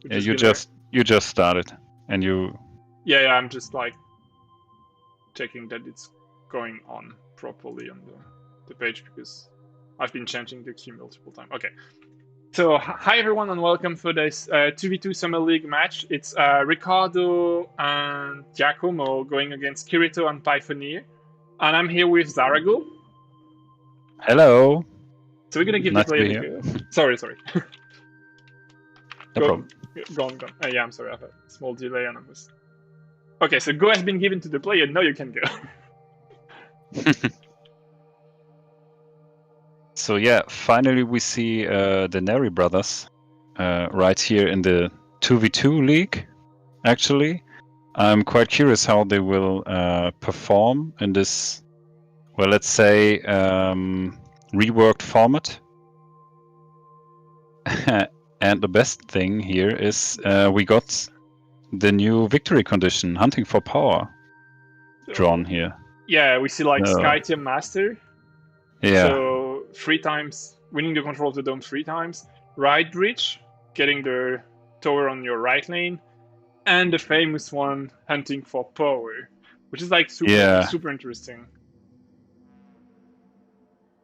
Yeah, you just started, and you. Yeah, I'm just like checking that it's going on properly on the page because I've been changing the key multiple times. Okay. So, hi everyone and welcome for this 2v2 Summer League match. It's Riccardo and Giacomo going against Kirito and Pythoner6. And I'm here with Zarago. Hello. So we're gonna give the player a go. Sorry. No problem. Go on. Yeah, I'm sorry, I have a small delay on this. Okay, so go has been given to the player, now you can go. So yeah, finally we see the Neri brothers right here in the 2v2 league, actually. I'm quite curious how they will perform in this, well, let's say, reworked format. And the best thing here is we got the new victory condition, hunting for power, drawn here. Yeah, we see like Skytear master. Yeah. So 3 times, winning the control of the dome 3 times, right bridge, getting the tower on your right lane, and the famous one, hunting for power, which is like super interesting.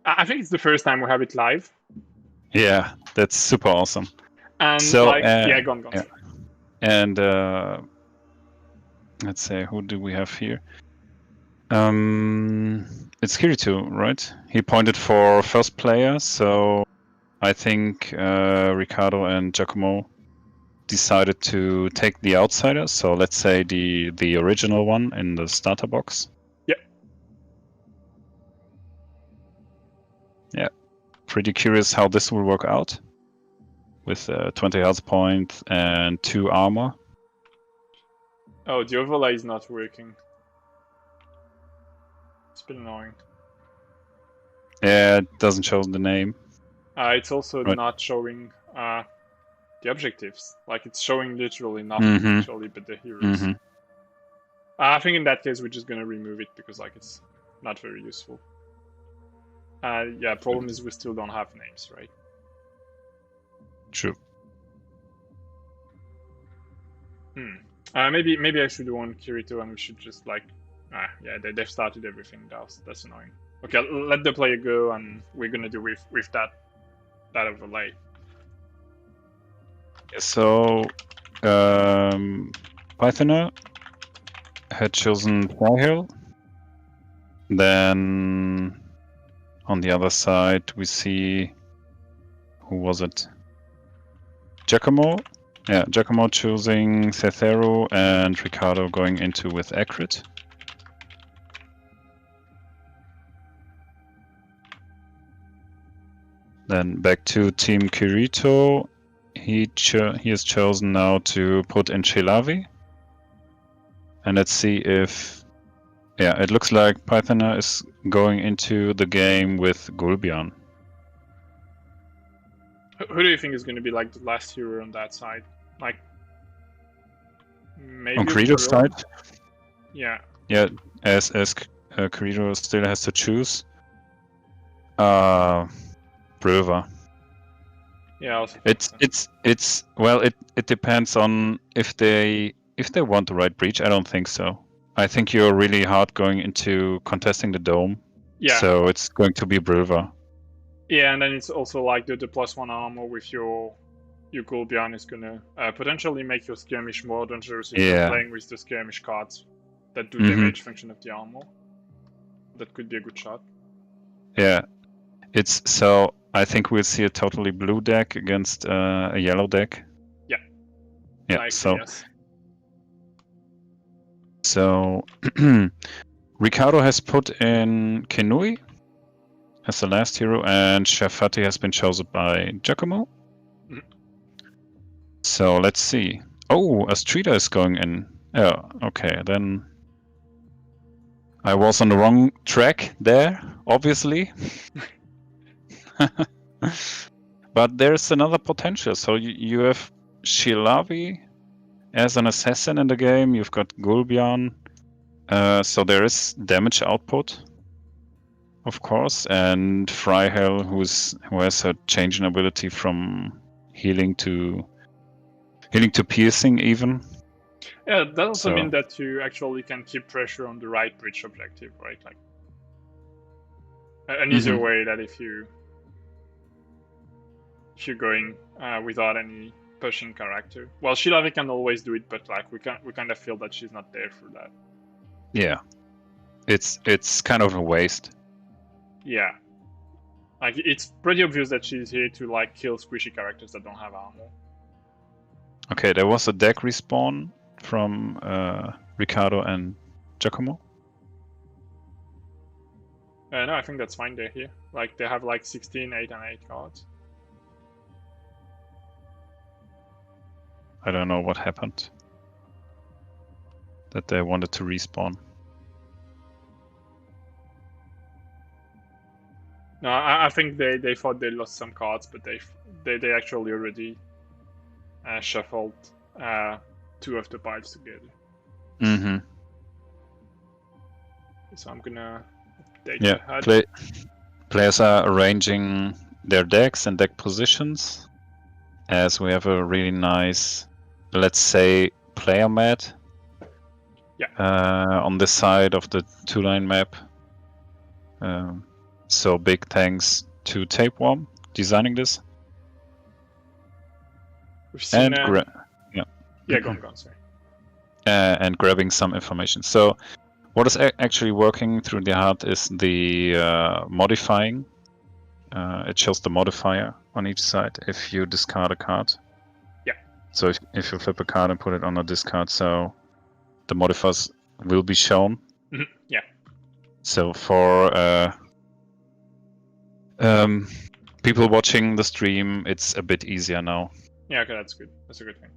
I think it's the first time we have it live. Yeah, that's super awesome. And so, like, yeah, go on. Yeah. And let's say, who do we have here? It's Kirito, right? He pointed for first player, so I think Riccardo and Giacomo decided to take the outsider. So let's say the original one in the starter box. Yeah. Yeah. Pretty curious how this will work out with 20 health points and 2 armor. Oh, the overlay is not working. It's been annoying. Yeah, it doesn't show the name. It's also not showing the objectives. Like, it's showing literally nothing, actually, but the heroes. I think in that case, we're just going to remove it because, like, it's not very useful. Yeah, problem is we still don't have names, right? True. Maybe I should do one Kirito and we should just like... yeah, they've started everything. That's annoying. Okay, let the player go and we're gonna do with that overlay. So, Pythoner had chosen Python. Then on the other side we see, who was it? Giacomo. Yeah, Giacomo choosing Skytear and Riccardo going into with Accurate. Then back to Team Kirito. He has chosen now to put in Chilavi. And let's see if... Yeah, it looks like Pythoner is going into the game with Gulbian. Who do you think is going to be like the last hero on that side? Like, maybe on Kirito's side? Yeah. Yeah, as Kirito still has to choose. Brewer. Yeah. It's well, it depends on if they want the right breach. I don't think so. I think you're really hard going into contesting the dome. Yeah. So it's going to be Brewer. Yeah, and then it's also like the +1 armor with your Gulbian is gonna potentially make your skirmish more dangerous if you're playing with the skirmish cards that do damage function of the armor. That could be a good shot. Yeah, it's so I think we'll see a totally blue deck against a yellow deck. Yeah. Yeah. Likely, yes. So Riccardo has put in Kenui as the last hero, and Shafati has been chosen by Giacomo. So let's see. Oh, Astrida is going in. Oh, okay, then I was on the wrong track there, obviously. But there's another potential. So you have Shilavi as an assassin in the game. You've got Gulbian. So there is damage output, of course, and Fryhell, who has a change in ability from healing to Healing to piercing even. Yeah, that also So- means that you actually can keep pressure on the right bridge objective, right? Like an easier way that if you're going without any pushing character. Well, Shilave can always do it, but like we kind of feel that she's not there for that. Yeah, it's kind of a waste. Yeah, like it's pretty obvious that she's here to like kill squishy characters that don't have armor. Okay, there was a deck respawn from Riccardo and Giacomo. No, I think that's fine. They're here. Like they have like 16, 8, and 8 cards. I don't know what happened. That they wanted to respawn. No, I think they thought they lost some cards, but they actually already shuffled 2 of the piles together. Mm-hmm. So I'm gonna update Yeah, the HUD. players are arranging their decks and deck positions as we have a really nice, let's say, player mat. Yeah. On this side of the 2-line map. So big thanks to Tapeworm designing this. We've seen, And yeah, go on, sorry. and grabbing some information. So what is actually working through the HUD is the modifying. It shows the modifier on each side if you discard a card. Yeah. So if you flip a card and put it on a discard, so the modifiers will be shown. Yeah. So for people watching the stream, it's a bit easier now. Yeah, okay, that's good. That's a good thing.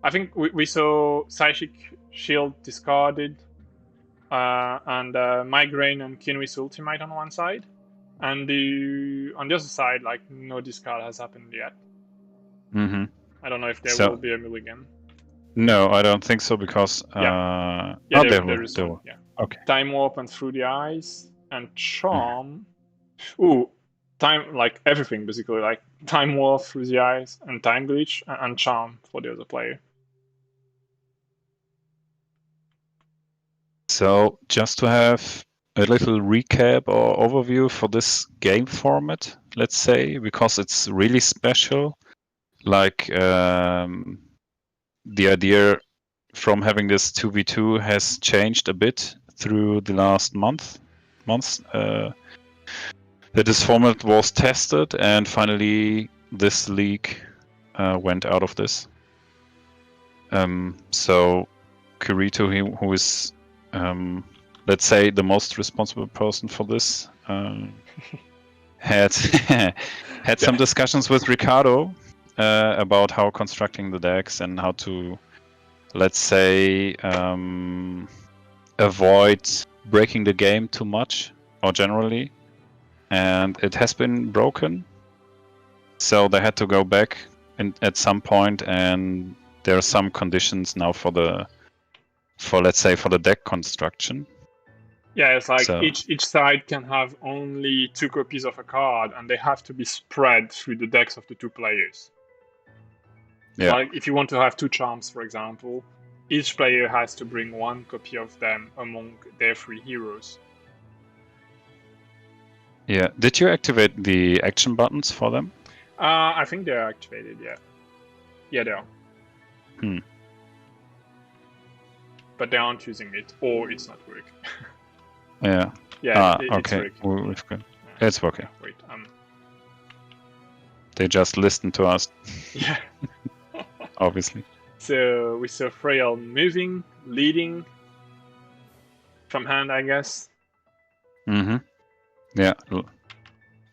I think we saw Psychic Shield discarded, and Migraine and Kinui's Ultimate on one side, and on the other side, like no discard has happened yet. Mm-hmm. I don't know if there will be a mulligan. No, I don't think so because there is one. Yeah. Okay. Time Warp and Through the Eyes and Charm. Ooh, time, like everything basically, like Time Warp, Through the Eyes, and Time Glitch, and Charm for the other player. So just to have a little recap or overview for this game format, let's say, because it's really special. Like the idea from having this 2v2 has changed a bit through the last months. That this format was tested, and finally this league went out of this. So Kirito, who is let's say the most responsible person for this, had some discussions with Riccardo about how constructing the decks and how to, let's say, avoid breaking the game too much or generally, and it has been broken, so they had to go back at some point, and there are some conditions now for the deck construction. Yeah, it's like each side can have only 2 copies of a card, and they have to be spread through the decks of the 2 players. Yeah. Like if you want to have 2 charms, for example, each player has to bring 1 copy of them among their 3 heroes. Yeah. Did you activate the action buttons for them? I think they're activated, yeah. Yeah, they are. But they aren't using it, or it's not working. Yeah. Yeah, okay. it's working. It's working. Wait, They just listen to us. Yeah. Obviously. So we saw Frail moving, leading from hand, I guess. Mm-hmm. Yeah.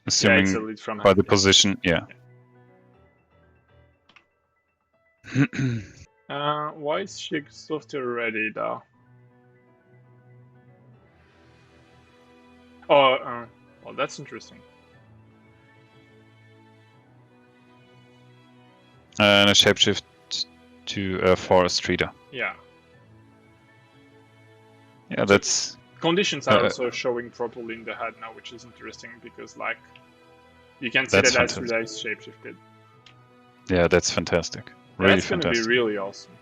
Assuming it's a lead from by hand, the position, yeah. Why is she exhausted already, though? Oh, well, that's interesting. And a shapeshift to a forest reader. Yeah. Yeah, that's... Conditions are also showing properly in the HUD now, which is interesting because, like, you can see that as shapeshifted. Yeah, that's fantastic. Really That's gonna fantastic. be really awesome.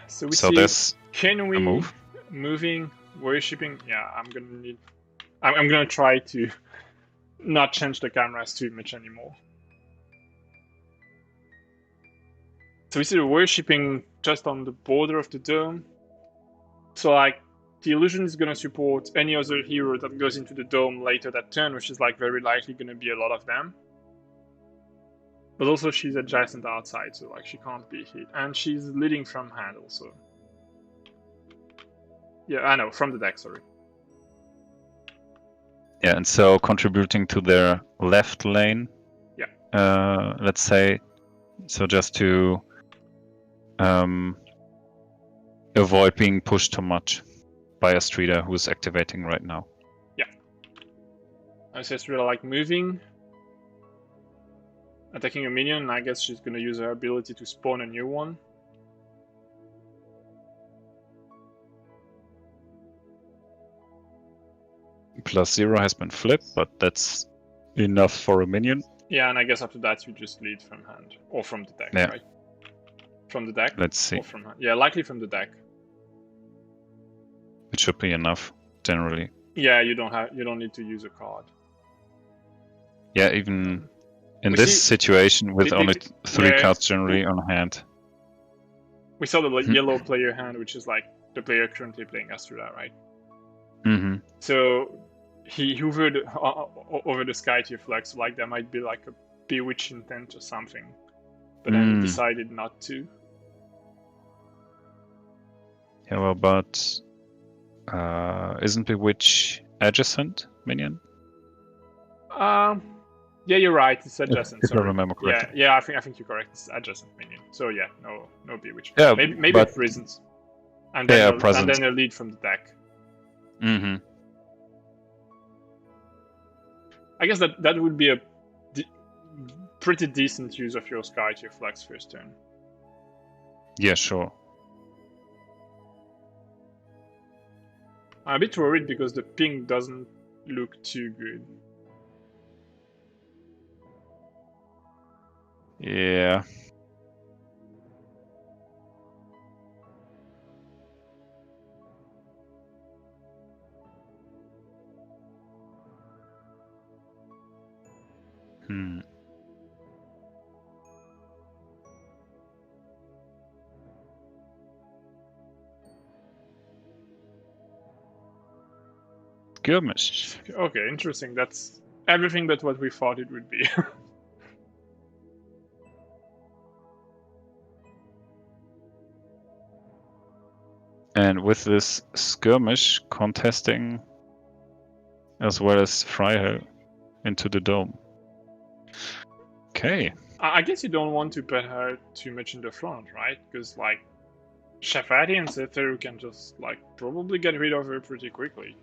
So we So see. there's Can we a move. moving, worshipping? Yeah, I'm gonna try to not change the cameras too much anymore. So we see the worshipping just on the border of the dome. So like the illusion is gonna support any other hero that goes into the dome later that turn, which is like very likely gonna be a lot of them. But also she's adjacent outside, so like she can't be hit. And she's leading from hand also. Yeah, I know, from the deck, sorry. Yeah, and so contributing to their left lane. Yeah. Let's say, so just to avoid being pushed too much by a Streeter who is activating right now. Yeah. I say Streeter like moving, attacking a minion, and I guess she's gonna use her ability to spawn a new one. +0 has been flipped, but that's enough for a minion. Yeah, and I guess after that you just lead from hand or from the deck, right? From the deck. Let's see. Or from hand. Yeah, likely from the deck. It should be enough generally. Yeah, you don't need to use a card. Yeah, even in this situation with only 3 cards generally on hand. We saw the yellow player hand, which is like the player currently playing Astrida, right? Mm-hmm. So he hovered over the Skytear flex, like there might be like a bewitch intent or something, but then he decided not to. Yeah, well, but isn't bewitch adjacent minion? Yeah, you're right. It's adjacent. If I remember correctly. Yeah, I think you're correct. It's adjacent minion. So yeah, no bewitch. Yeah, maybe it prisons, and then a lead from the deck. Mm-hmm. I guess that would be a pretty decent use of your Skytear flex first turn. Yeah, sure. I'm a bit worried because the ping doesn't look too good. Yeah. Skirmish. Okay, interesting. That's everything but what we thought it would be. And with this skirmish contesting as well as Freiherr into the dome. Okay. I guess you don't want to put her too much in the front, right? Because like Shafati and Sether can just like probably get rid of her pretty quickly.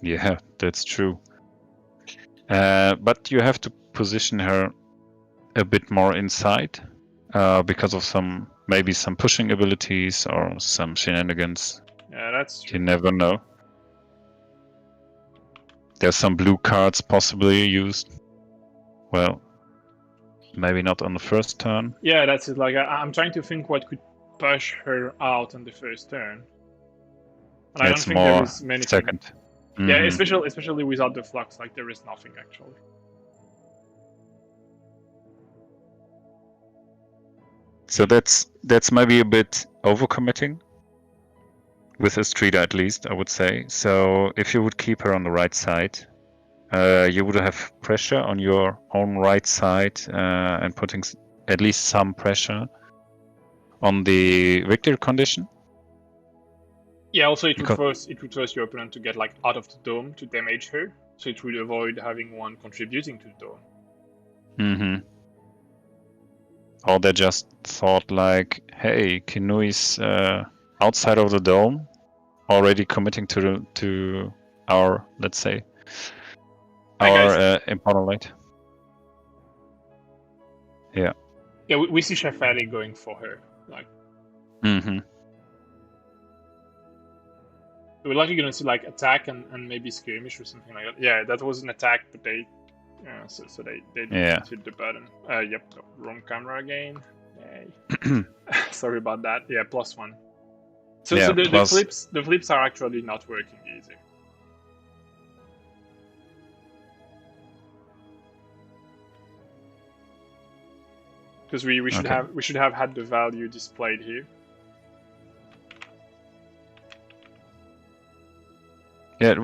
Yeah, that's true. But you have to position her a bit more inside because of maybe some pushing abilities or some shenanigans. Yeah, that's true. You never know. There's some blue cards possibly used. Well, maybe not on the first turn. Yeah, that's it. Like I'm trying to think what could push her out on the first turn. And I don't think there is many. Second. Mm-hmm. Yeah, especially without the flux, like there is nothing actually. So that's maybe a bit overcommitting with Astrida, at least, I would say. So if you would keep her on the right side, you would have pressure on your own right side and putting at least some pressure on the victory condition. Yeah, also it would force your opponent to get like out of the dome to damage her, so it would avoid having one contributing to the dome. Mm-hmm. Or they just thought like, hey, Kinui's outside of the dome, already committing to our, let's say, our important light. Yeah. Yeah, we see Shafari going for her, like. Mm-hmm. We're likely gonna see like attack and maybe skirmish or something like that. Yeah, that was an attack, but they So they didn't hit the button. Yep, no, wrong camera again. Yay. Sorry about that. Yeah, +1. So the flips are actually not working either. Because we should have had the value displayed here. Yeah, it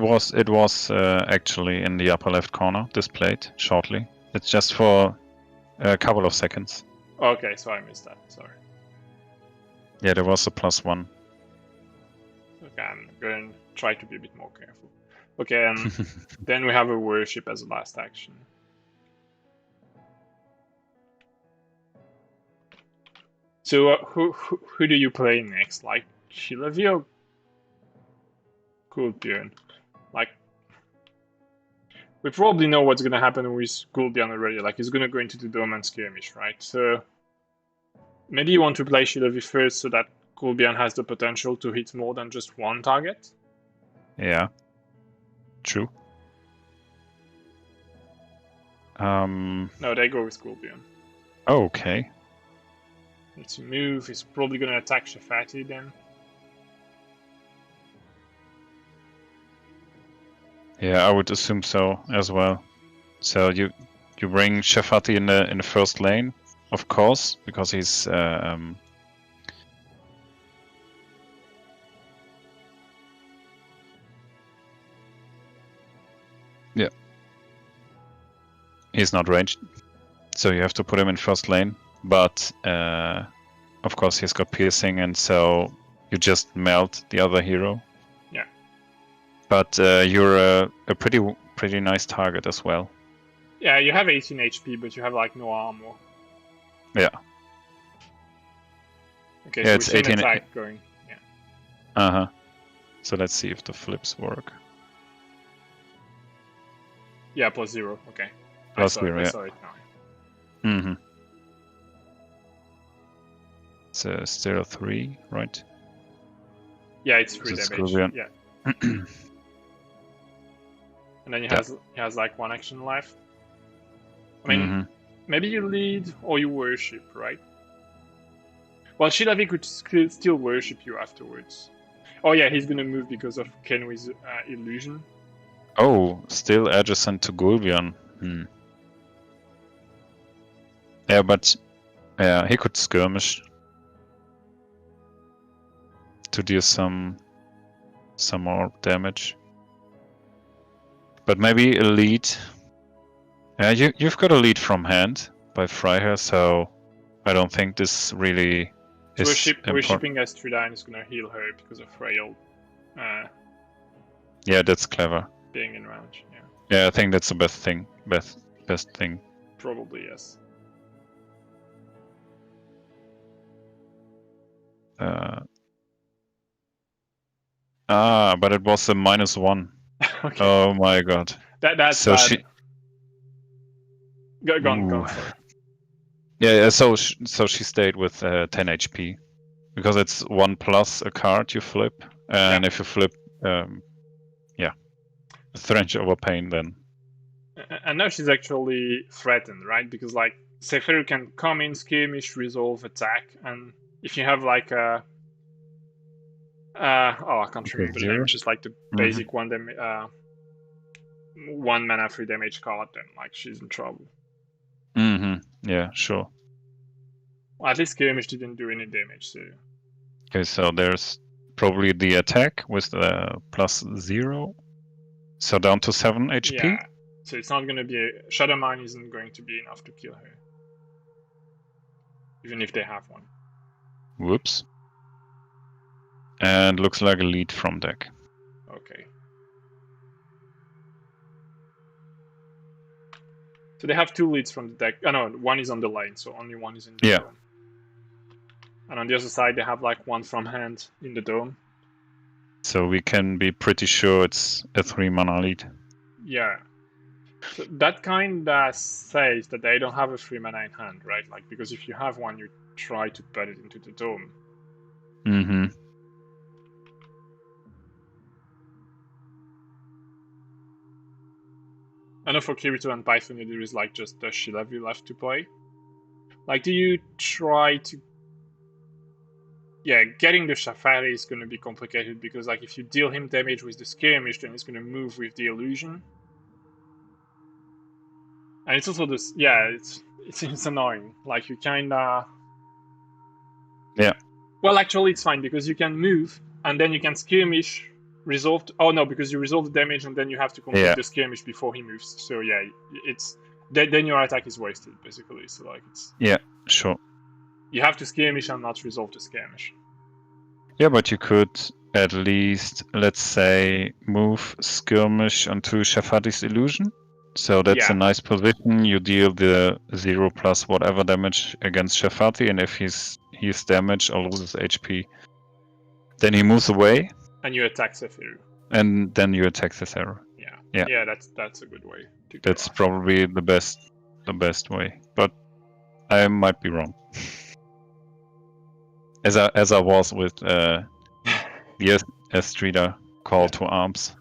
was actually in the upper left corner displayed shortly. It's just for a couple of seconds. Okay, so I missed that. Sorry. Yeah, there was a +1. Okay, I'm going to try to be a bit more careful. Okay, and then we have a worship as a last action. So who do you play next? Like Shilavi or Gul'Dian? Like, we probably know what's going to happen with Gul'Dian already. Like, he's going to go into the dome and skirmish, right? So maybe you want to play Shilavi first so that Gul'Dian has the potential to hit more than just one target. Yeah, true. No, they go with Gul'Dian. Okay. Let's move. He's probably going to attack Shafati then. Yeah, I would assume so as well. So you bring Shafati in the first lane, of course, because he's yeah, he's not ranged, so you have to put him in first lane. But of course he's got piercing, and so you just melt the other hero. Yeah. But you're a pretty nice target as well. Yeah, you have 18 HP, but you have like no armor. Yeah. Okay, yeah, so it's 18 attack going. Yeah. So let's see if the flips work. Yeah, +0. Okay. +0. Yeah. I saw it now. So still 3, right? Yeah, it's 3 damage. Yeah. And then he has like 1 action left. I mean, maybe you lead or you worship, right? Well, Shilavi could still worship you afterwards. Oh yeah, he's gonna move because of Kenwi's illusion. Oh, still adjacent to Gul'Dian. Yeah, but he could skirmish to do some more damage. But maybe a lead. Yeah, you've got a lead from hand by Freiherr, so I don't think this really is worshipping Astridine is gonna heal her because of Frail. Yeah, that's clever. Being in range, yeah. Yeah, I think that's the best thing. Best thing. Probably, yes. But it was a -1. Okay. Oh my god. That's so bad. Go on. Yeah, so she stayed with 10 HP. Because it's 1+ a card you flip. And if you flip, Thrench over Pain then. And now she's actually threatened, right? Because like Seferu can come in, skirmish, resolve, attack, and if you have like a I can't remember the name, it's just like the basic 1 mana 3 damage card, then like she's in trouble. Yeah, sure. Well, at least skirmish didn't do any damage, so. Okay, so there's probably the attack with the +0. So down to 7 HP? Yeah, so it's not going to be Shadow Mine isn't going to be enough to kill her. Even if they have one. Whoops. And looks like a lead from deck. Okay. So they have 2 leads from the deck. Oh no, 1 is on the lane, so only 1 is in the dome. And on the other side they have like 1 from hand in the dome. So we can be pretty sure it's a 3 mana lead. Yeah. So that kinda says that they don't have a 3 mana in hand, right? Like, because if you have 1, you try to put it into the dome. And know for Kirito and Python there is like just a Shilavi left to play. Like, do you try to... Yeah, getting the Shafari is going to be complicated because like if you deal him damage with the skirmish, then he's going to move with the illusion. And it's also this... Yeah, it's annoying. Like, you kinda... Yeah. Well, actually, it's fine because you can move and then you can skirmish, resolve... Oh, no, because you resolve the damage and then you have to complete the skirmish before he moves. So, yeah, it's... Then your attack is wasted, basically. So, like, it's... Yeah, sure. You have to skirmish and not resolve the skirmish. Yeah, but you could at least, let's say, move skirmish onto Shafati's illusion. So that's a nice position. You deal the 0 plus whatever damage against Shafati, and if he's damaged or loses HP, then he moves away. And you attack Sephiru. And then you attack Sephiru. Yeah, that's a good way to go. That's probably the best way. But I might be wrong. As I was with the Estrida call to arms.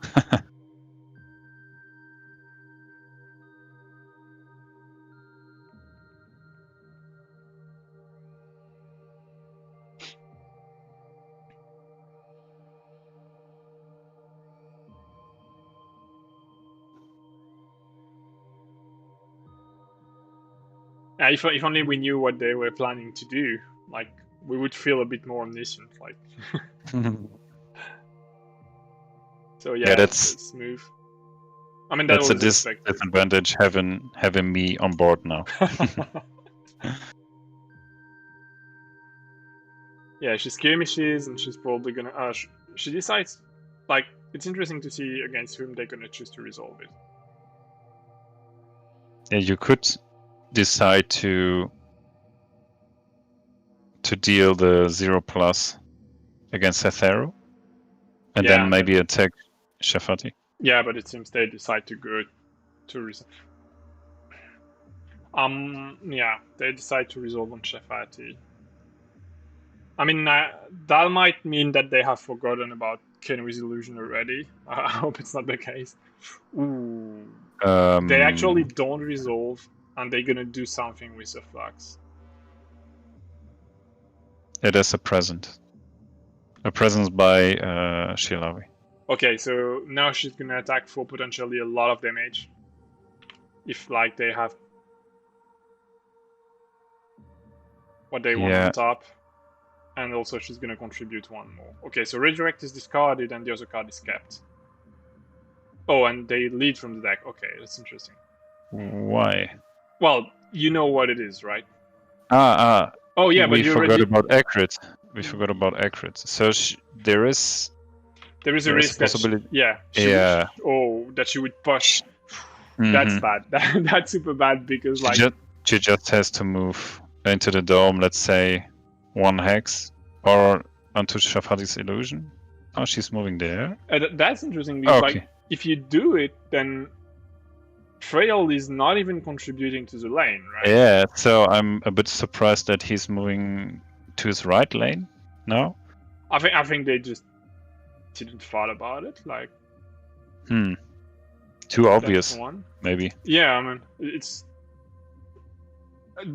If only we knew what they were planning to do, like, we would feel a bit more omniscient, like. So yeah, that's smooth. I mean, that's a disadvantage having me on board now. Yeah, she skirmishes and she's probably gonna. She decides, like, it's interesting to see against whom they're gonna choose to resolve it. Yeah, you could decide to deal the 0 plus against Setharu, and then maybe attack Shafati. Yeah, but it seems they decide to go to resolve. Yeah, they decide to resolve on Shafati. I mean, that might mean that they have forgotten about Kenui's illusion already. I hope it's not the case. Ooh. They actually don't resolve, and they're gonna do something with the flux. It is a present. A presence by Shilavi. Okay, so now she's gonna attack for potentially a lot of damage. If, like, they have what they want on top. And also she's gonna contribute one more. Okay, so Redirect is discarded and the other card is kept. Oh, and they lead from the deck. Okay, that's interesting. Why? Well, you know what it is, right? Oh yeah, but we forgot about accurate. We forgot about accurate. So there is a risk possibility. That she would push. Mm-hmm. That's bad. That's super bad because she just has to move into the dome. Let's say 1 hex or onto Shafati's illusion. Oh, she's moving there. That's interesting because like, if you do it, then Trail is not even contributing to the lane, right? Yeah, so I'm a bit surprised that he's moving to his right lane now. I think they just didn't thought about it, like. Too obvious, maybe. Yeah, I mean,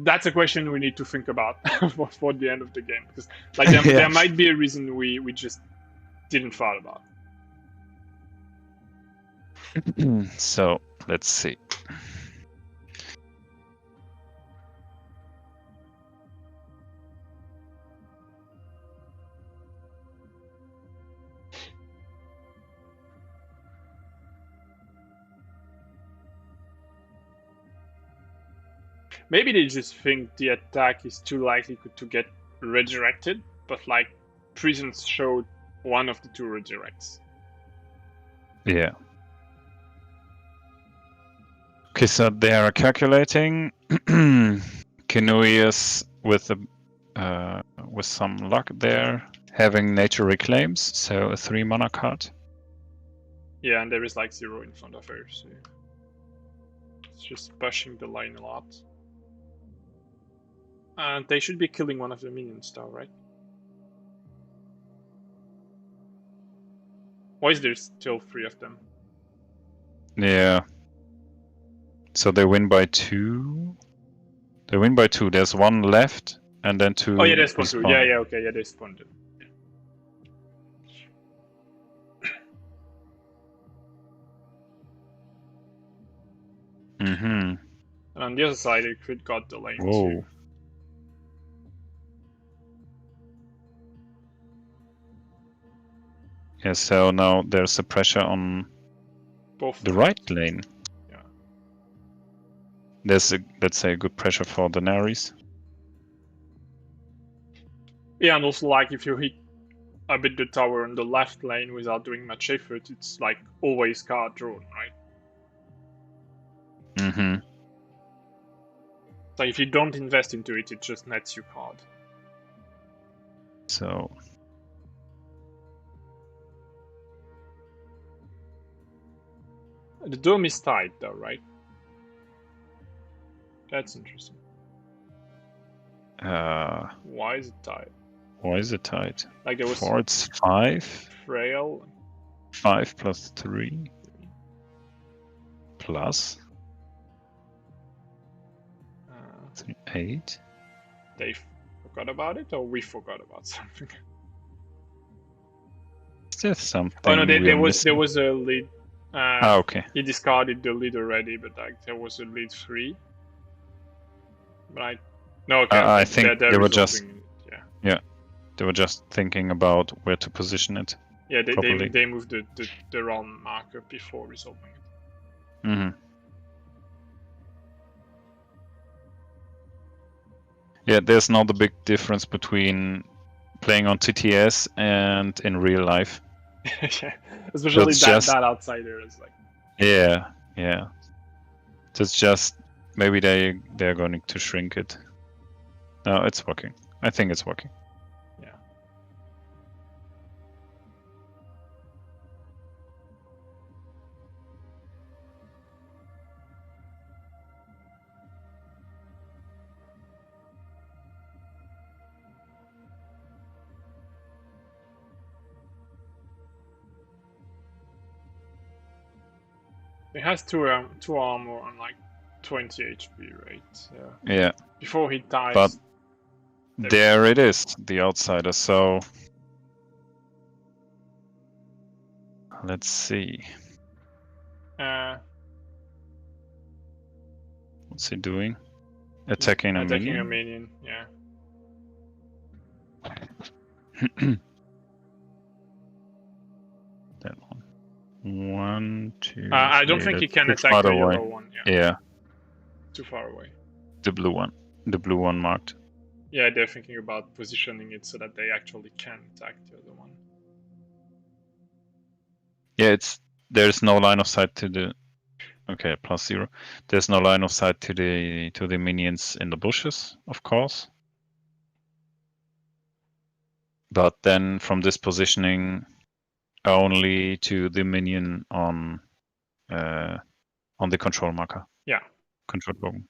that's a question we need to think about for the end of the game, because like there might be a reason we just didn't thought about. So let's see. Maybe they just think the attack is too likely to get redirected, but like Prisons showed one of the 2 redirects. Yeah. Okay, so they are calculating. Kenui is with some luck there, having Nature Reclaims, so a 3 mana card. Yeah, and there is like 0 in front of her, so it's just pushing the line a lot. And they should be killing one of the minions now, right? Why is there still 3 of them? Yeah. So they win by 2. They win by 2. There's one left, and then 2. Oh yeah, they spawned 2. Yeah, okay, yeah, they spawned it. Mm-hmm. And on the other side, they could got the lane Whoa. too. Yeah, so now there's a pressure on Both the right lane. Yeah. There's, let's say, a good pressure for the Naris. Yeah, and also like if you hit a bit the tower on the left lane without doing much effort, it's like always card drawn, right? Mm-hmm. So if you don't invest into it, it just nets you card. So the dome is tight though, right? That's interesting. Why is it tight? Why is it tight? Like there was 4, it's 5. frail. 5 plus 3. Plus 8. They forgot about it, or we forgot about something? Is there something? Oh no, there was a lead. Okay. He discarded the lead already, but like there was a lead 3. Right? No, okay. I think they're they were just it, yeah, they were just thinking about where to position it. Yeah, properly. they moved the realm marker before resolving it. Mm-hmm. Yeah, there's now the big difference between playing on TTS and in real life. Yeah, especially that outsider is like. Yeah. It's just maybe they're going to shrink it. No, it's working. I think it's working. Yeah. It has two armor and like 20 HP, right? Yeah. Before he dies. But there it is, the outsider. So let's see. What's he doing? Attacking a minion? Attacking a minion, yeah. That one. 1, 2. I don't think he can attack the yellow one. Yeah. Too far away. The blue one. The blue one marked. Yeah, they're thinking about positioning it so that they actually can attack the other one. Yeah, there's no line of sight to the. Okay, +0. There's no line of sight to the minions in the bushes, of course. But then from this positioning, only to the minion on the control marker. Yeah. Control button.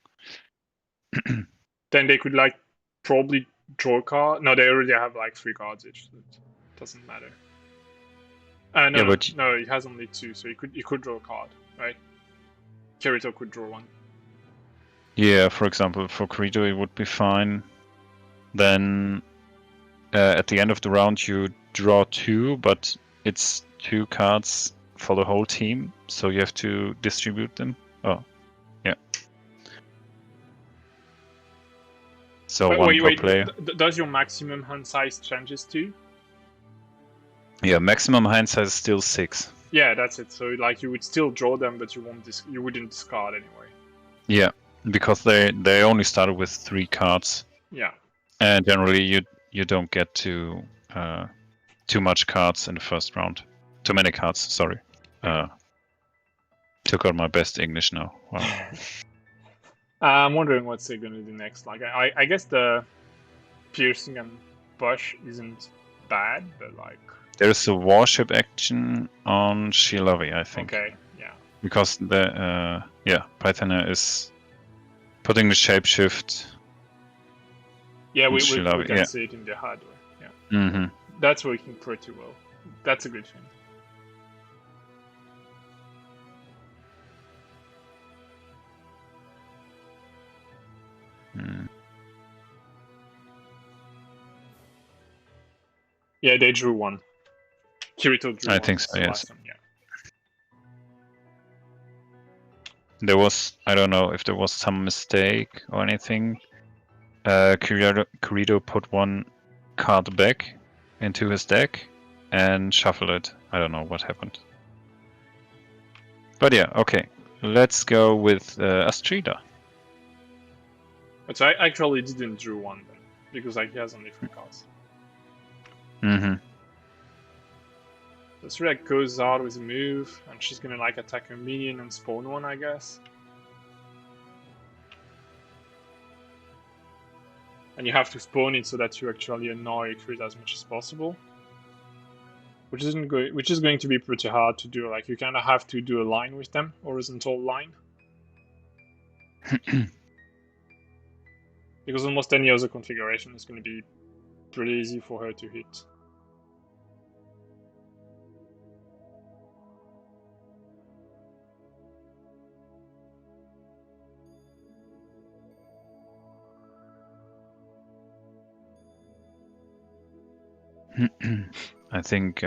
Then they could like probably draw a card. No, they already have like 3 cards each. So it doesn't matter. No, he has only 2, so you could draw a card, right? Kirito could draw one. Yeah, for example, for Kirito it would be fine. Then at the end of the round you draw 2, but it's 2 cards for the whole team, so you have to distribute them. Oh, yeah. So one per player. Does your maximum hand size changes too? Yeah, maximum hand size is still 6. Yeah, that's it. So like you would still draw them, but you wouldn't discard anyway. Yeah, because they only started with 3 cards. Yeah. And generally you don't get too much cards in the first round. Too many cards, sorry. Took out my best English now. Wow. I'm wondering what they're gonna do next. Like I guess the piercing and bush isn't bad, but like there's a warship action on Shilavi, I think. Okay, yeah. Because the Pythoner is putting the shapeshift. Yeah, we can see it in the hardware. Yeah. Mm-hmm. That's working pretty well. That's a good thing. Yeah, they drew one. Kirito drew I one. think so, yes. Last time, yeah. There was, I don't know if there was some mistake or anything. Kirito put one card back into his deck and shuffled it. I don't know what happened. But yeah, okay. Let's go with Astrida. But so I actually didn't draw one then, because like he has only 3 cards. Mm-hmm. So Astrida goes out with a move, and she's gonna like attack a minion and spawn one, I guess. And you have to spawn it so that you actually annoy a crit as much as possible. Which is going to be pretty hard to do. Like you kind of have to do a line with them, horizontal line. Because almost any other configuration is going to be pretty easy for her to hit. I think.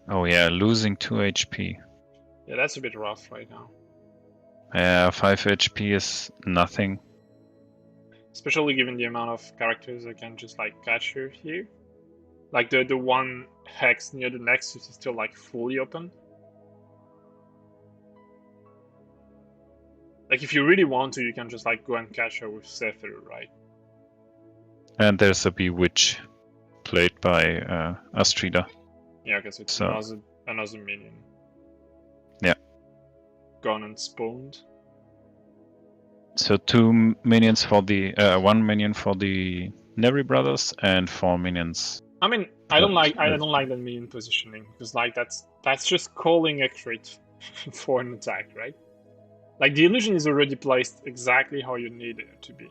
Oh yeah, losing 2 HP. Yeah, that's a bit rough right now. Yeah, 5 HP is nothing. Especially given the amount of characters that can just like catch her here. Like the one hex near the Nexus is still like fully open. Like if you really want to, you can just like go and catch her with Sether, right? And there's a Bewitch played by Astrida. Yeah, I guess it's So- another minion. Yeah. Gone and spawned. So 2 minions for the 1 minion for the Neri brothers and 4 minions. I mean, I don't like that minion positioning because like that's just calling a crit for an attack, right? Like the illusion is already placed exactly how you need it to be.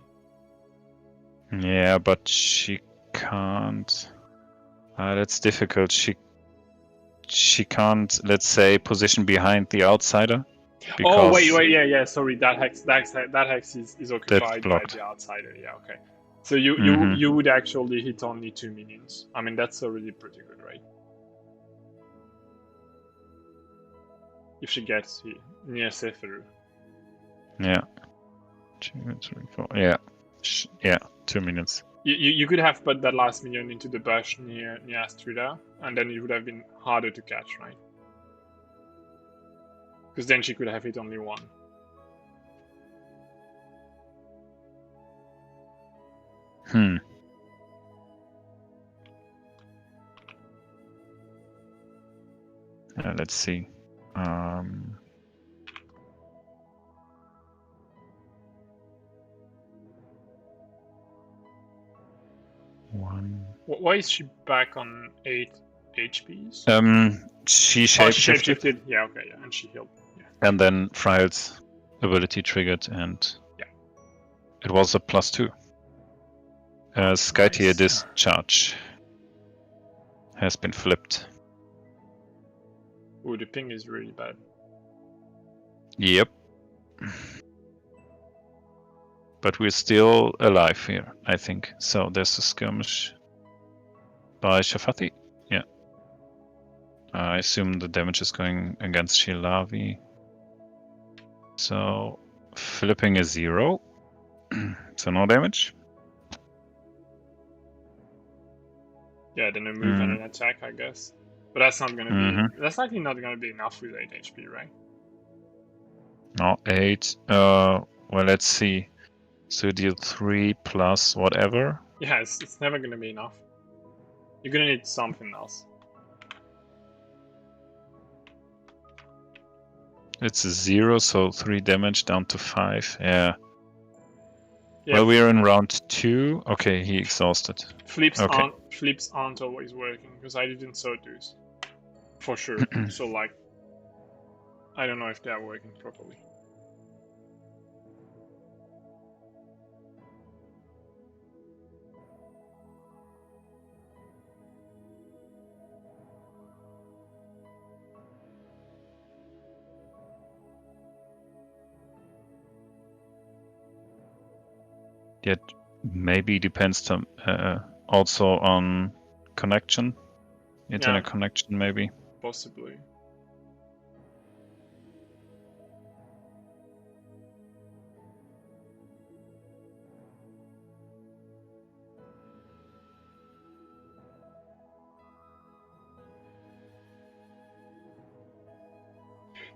Yeah, but she can't. That's difficult. She can't, let's say, position behind the outsider. Oh wait, yeah. Sorry, that hex is occupied by blocked. the outsider. Yeah, okay. So you would actually hit only 2 minions. I mean, that's already pretty good, right? If she gets near Sether. Yeah. 2, 3, 4. Yeah. Yeah, 2 minutes. You could have put that last minion into the bush near Astrida, and then it would have been harder to catch, right? Because then she could have hit only 1. Let's see. One. Why is she back on 8 HPs? She She shapeshifted, shapeshifted. Yeah, okay, yeah, and she healed. Yeah. and then Frial's ability triggered, and Yeah. it was a +2. Skytear Nice. discharge has been flipped. Ooh, the ping is really bad. Yep. But we're still alive here, I think. So there's a skirmish by Shafati. Yeah. I assume the damage is going against Shilavi. So flipping is 0. So no damage. Yeah, then a move and an attack, I guess. But that's not gonna be. That's likely not gonna be enough with 8 HP, right? No, 8. Well, let's see. So deal 3 plus whatever. Yeah, it's never gonna be enough. You're gonna need something else. It's a 0, so 3 damage down to 5. Yeah. Yeah, Well, we're in round 2. Okay, he exhausted. flips Okay. aren't always working because I didn't so those for sure. So like, I don't know if they are working properly. Yet maybe depends to, also on connection, internet connection maybe. Possibly.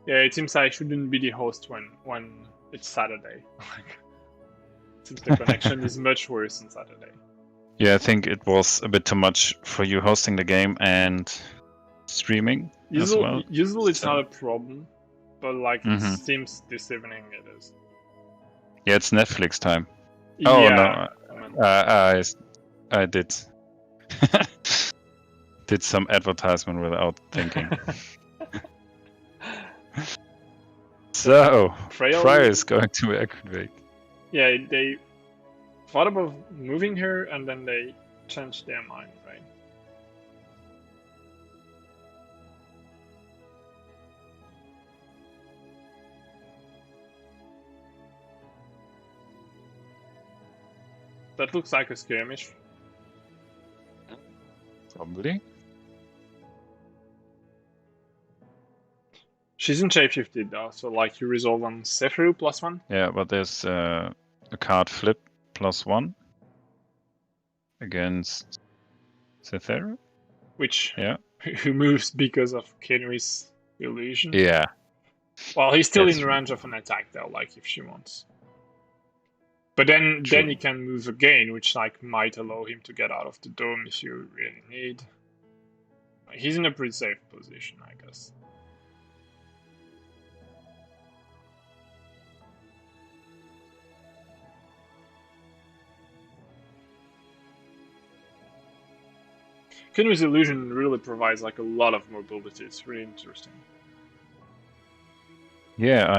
Yeah, it seems I shouldn't be the host when it's Saturday. Since the connection is much worse on Saturday. Yeah, I think it was a bit too much for you hosting the game and streaming as well. Usually it's not a problem, but like it seems this evening it is. Yeah, it's Netflix time. Yeah, oh no, I did did some advertisement without thinking. So Freya is going to activate. Yeah, they thought about moving her and then they changed their mind, right? That looks like a skirmish. Probably. She's in shapeshifted though, so like you resolve on Sephiru +1. Yeah, but there's a card flip +1 against Sephiru. Which who moves because of Kenry's illusion. Yeah. Well, he's still in range of an attack though, like if she wants. But then he can move again, which like might allow him to get out of the dome if you really need. He's in a pretty safe position, I guess. Kenry's illusion really provides like a lot of mobility. It's really interesting. Yeah,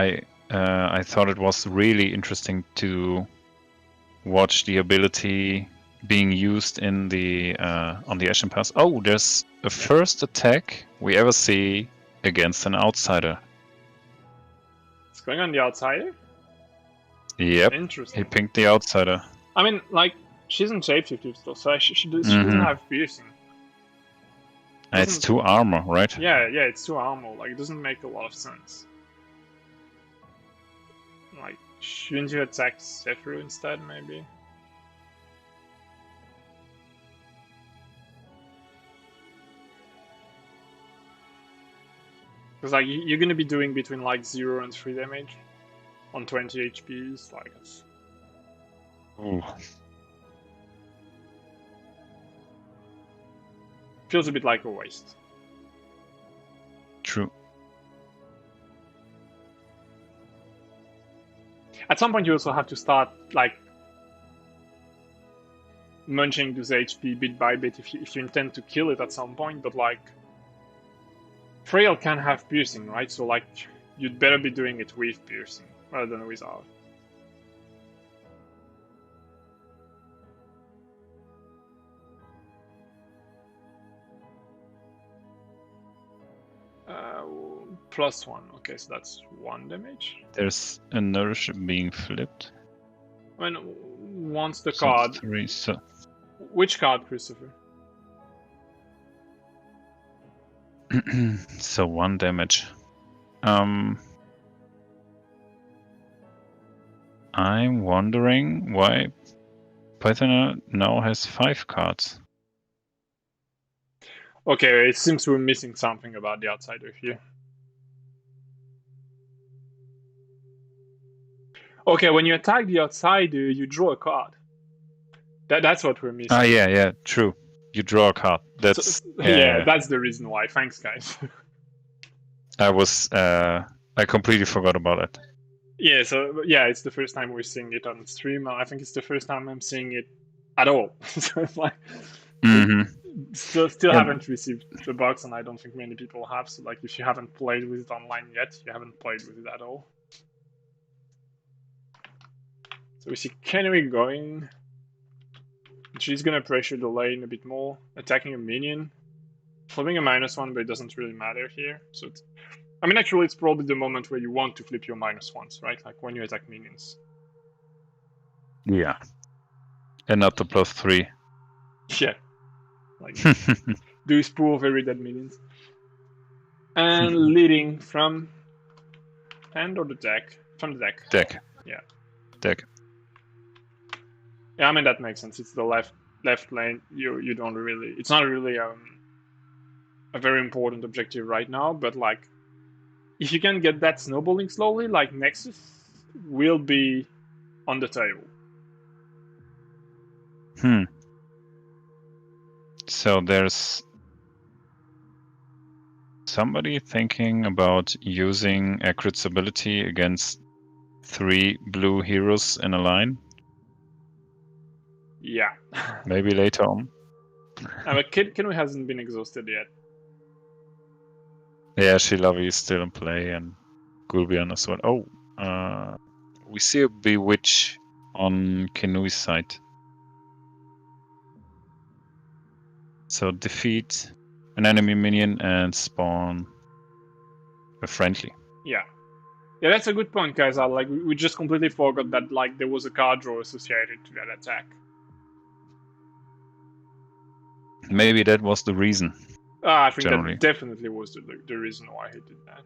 I thought it was really interesting to watch the ability being used in the on the Ashen Pass. Oh, there's a first attack we ever see against an outsider. It's going on the outsider? Yep. Interesting. He pinked the outsider. I mean, like, she's in shapeshifter still, so she doesn't have piercing. It's 2 armor, right? Yeah, it's 2 armor. Like, it doesn't make a lot of sense. Like, shouldn't you attack Sephiru instead, maybe? Because, like, you're gonna be doing between, like, 0 and 3 damage on 20 HPs, like, it's... Ooh. Feels a bit like a waste. True. At some point you also have to start, like, munching this HP bit by bit if you intend to kill it at some point, but, like, Frail can have piercing, right? So, like, you'd better be doing it with piercing, rather than without. +1, okay, so that's 1 damage. There's a nourish being flipped. I mean, once the card... 3, so... Which card, Christopher? So 1 damage. I'm wondering why Python now has 5 cards. Okay, it seems we're missing something about the outsider here. Okay, when you attack the outsider, you draw a card. That's what we're missing. Ah, yeah, true. You draw a card. That's yeah, that's the reason why. Thanks, guys. I completely forgot about it. Yeah, so yeah, it's the first time we're seeing it on stream. I think it's the first time I'm seeing it at all. So it's like, still haven't received the box, and I don't think many people have. So like, if you haven't played with it online yet, you haven't played with it at all. So we see Kenry going. She's gonna pressure the lane a bit more, attacking a minion, flipping a -1, but it doesn't really matter here. So it's, I mean, actually, it's probably the moment where you want to flip your -1s, right? Like when you attack minions. Yeah. And not the +3. Yeah. Like, do spool very dead minions. And leading from hand or the deck? From the deck. Deck. Yeah. Deck. Yeah, I mean that makes sense. It's the left lane. You don't really. It's not really a very important objective right now. But like, if you can get that snowballing slowly, like Nexus will be on the table. So there's somebody thinking about using Accurate's ability against 3 blue heroes in a line. Yeah. Maybe later on. But Kinu hasn't been exhausted yet. Yeah, Shilavi is still in play and Gulbian as well. Oh, we see a Bewitch on Kinui's side. So defeat an enemy minion and spawn a friendly. Yeah. Yeah, that's a good point, guys. Like, we just completely forgot that like there was a card draw associated to that attack. Maybe that was the reason. I think generally. that definitely was the reason why he did that.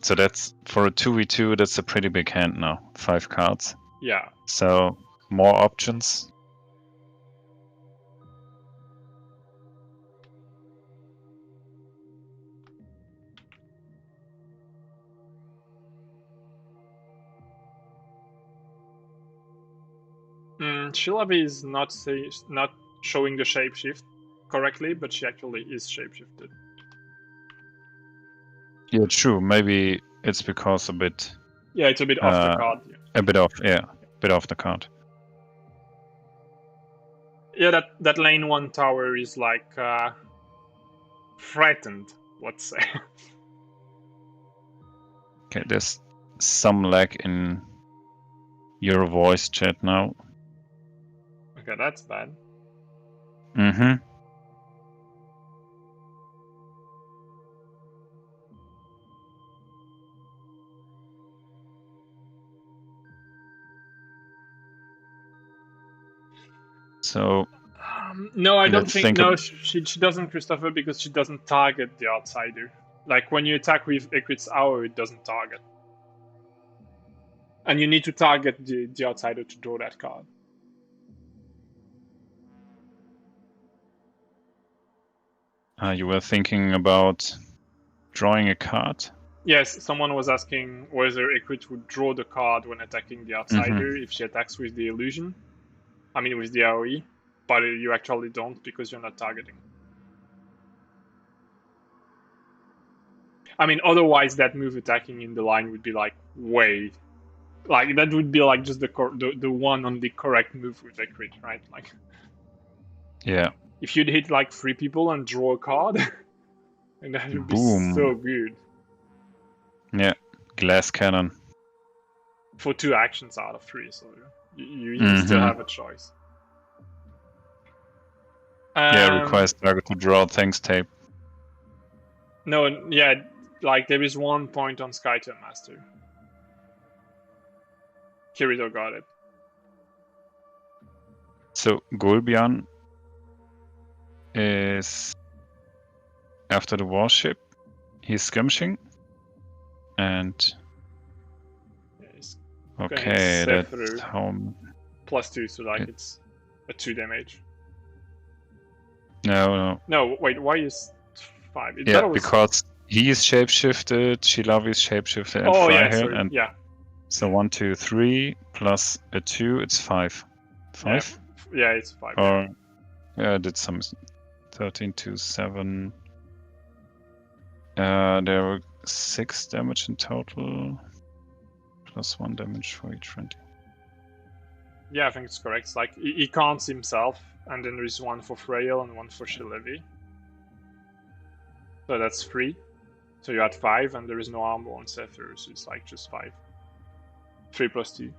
So that's, for a 2v2, that's a pretty big hand now. 5 cards. Yeah. So, more options. Shilavi is not showing the shapeshift correctly, but she actually is shapeshifted. Yeah, true. Maybe it's because a bit... Yeah, it's a bit off the card. Yeah. A bit off, yeah. A bit off the card. Yeah, that lane 1 tower is like threatened, let's say. Okay, there's some lag in your voice chat now. Okay, that's bad. Mm-hmm. So... no, I don't think... No, of... she doesn't, Christopher, because she doesn't target the outsider. Like, when you attack with Accurate's Hour, it doesn't target. And you need to target the outsider to draw that card. You were thinking about drawing a card? Yes, someone was asking whether Accurate would draw the card when attacking the outsider if she attacks with the illusion. I mean, with the AoE. But you actually don't because you're not targeting. I mean, otherwise that move attacking in the line would be like way... Like, that would be like just the one on the correct move with Accurate, right? Like... Yeah. If you'd hit like 3 people and draw a card, and that would be so good. Yeah, glass cannon. For 2 actions out of 3, so you still have a choice. Yeah, requires target to draw thanks tape. No, yeah, like there is 1 point on Skytear Master. Kirito got it. So Gulbian is after the warship. He's skirmishing. And okay, that's home. +2, so like it's a 2 damage. No. No, wait, why is 5? Yeah, because he is shapeshifted, Shilavi is shapeshifted, and Freihill, and yeah. So 1, 2, 3 plus a 2, it's 5. 5? Yeah, it's 5. Or yeah, I did some 13 to 7. There were 6 damage in total, plus 1 damage for each friendly. Yeah, I think it's correct. It's like he counts himself, and then there is 1 for Freihill and 1 for Shilavi. So that's 3. So you add 5, and there is no armor on Skytear, so it's like just 5. 3 plus 2.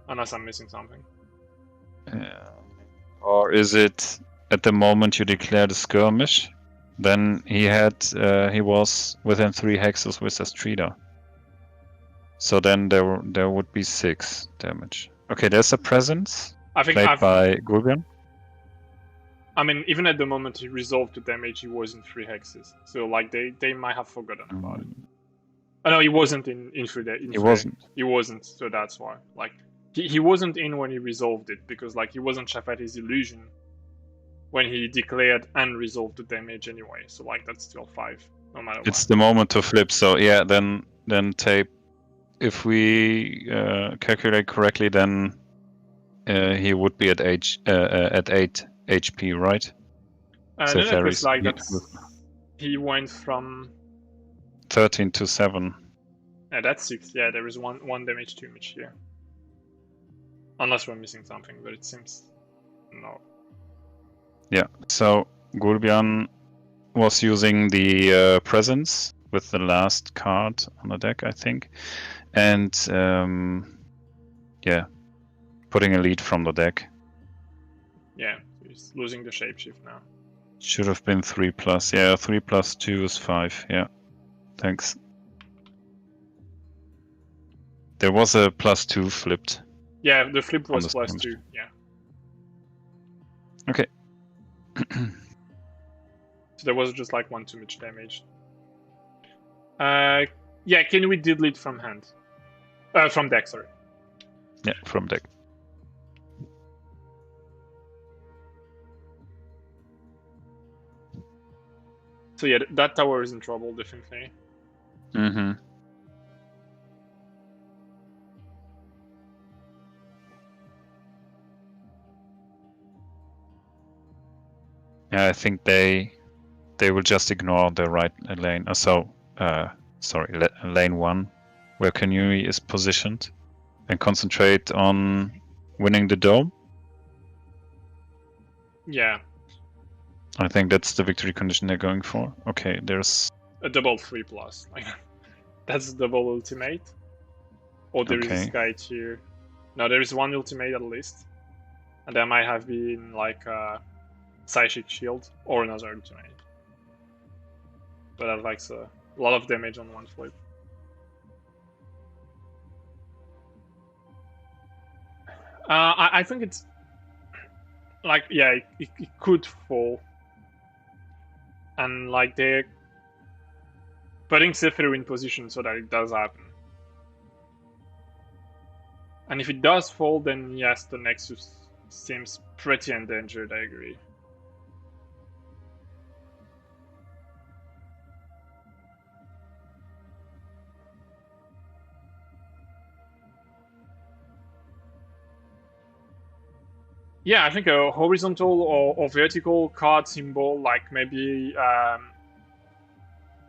Unless I'm missing something. Yeah. Or is it at the moment you declare the skirmish? Then he was within 3 hexes with Astrida. So then there would be 6 damage. Okay, there's a presence I think played by Gulbian. I mean, even at the moment he resolved the damage, he was in 3 hexes. So like they might have forgotten about it. Oh no, he wasn't in 3 days. He wasn't. He wasn't, so that's why. Like he wasn't in when he resolved it, because like he wasn't Shafati's illusion when he declared and resolved the damage anyway. So like that's still 5, no matter what. It's the moment to flip. So yeah, then tape. If we calculate correctly, then he would be at 8 HP, right? So no, because like he went from 13 to 7. Yeah, that's 6. Yeah, there is one damage too much here. Unless we're missing something, but it seems no. Yeah, so Gulbian was using the presence with the last card on the deck, I think. And yeah, putting a lead from the deck. Yeah, he's losing the shapeshift now. Should have been 3+. Yeah, 3 + 2 is 5. Yeah, thanks. There was a +2 flipped. Yeah, the flip was +2. Yeah. Okay. So there was just like 1 too much damage. Yeah, can we delete from hand? From deck, sorry. Yeah, from deck. So yeah, that tower is in trouble, definitely. Mm-hmm. Yeah, I think they will just ignore the right lane. Sorry, lane 1, where Kanuri is positioned, and concentrate on winning the dome. Yeah. I think that's the victory condition they're going for. Okay, there's a double 3+. That's double ultimate. Or there is a Skytear. No, there is 1 ultimate at least. And there might have been like a Psychic Shield or another ultimate. But that likes a lot of damage on 1 flip. I think it's like, yeah, it could fall. And like they're putting Sephiroth in position so that it does happen. And if it does fall, then yes, the Nexus seems pretty endangered, I agree. Yeah, I think a horizontal or vertical card symbol, like maybe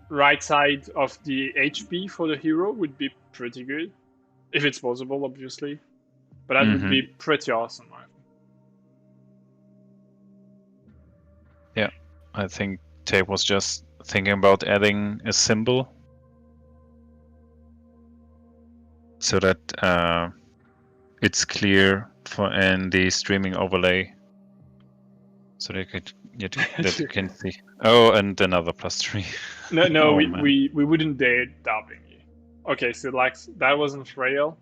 right side of the HP for the hero would be pretty good. If it's possible, obviously. But that would be pretty awesome, I think. Yeah, I think Tape was just thinking about adding a symbol so that it's clear in the streaming overlay, so they could that you can see. Oh, and another +3. No, oh, we wouldn't dare doubling you. Okay, so like that wasn't frail.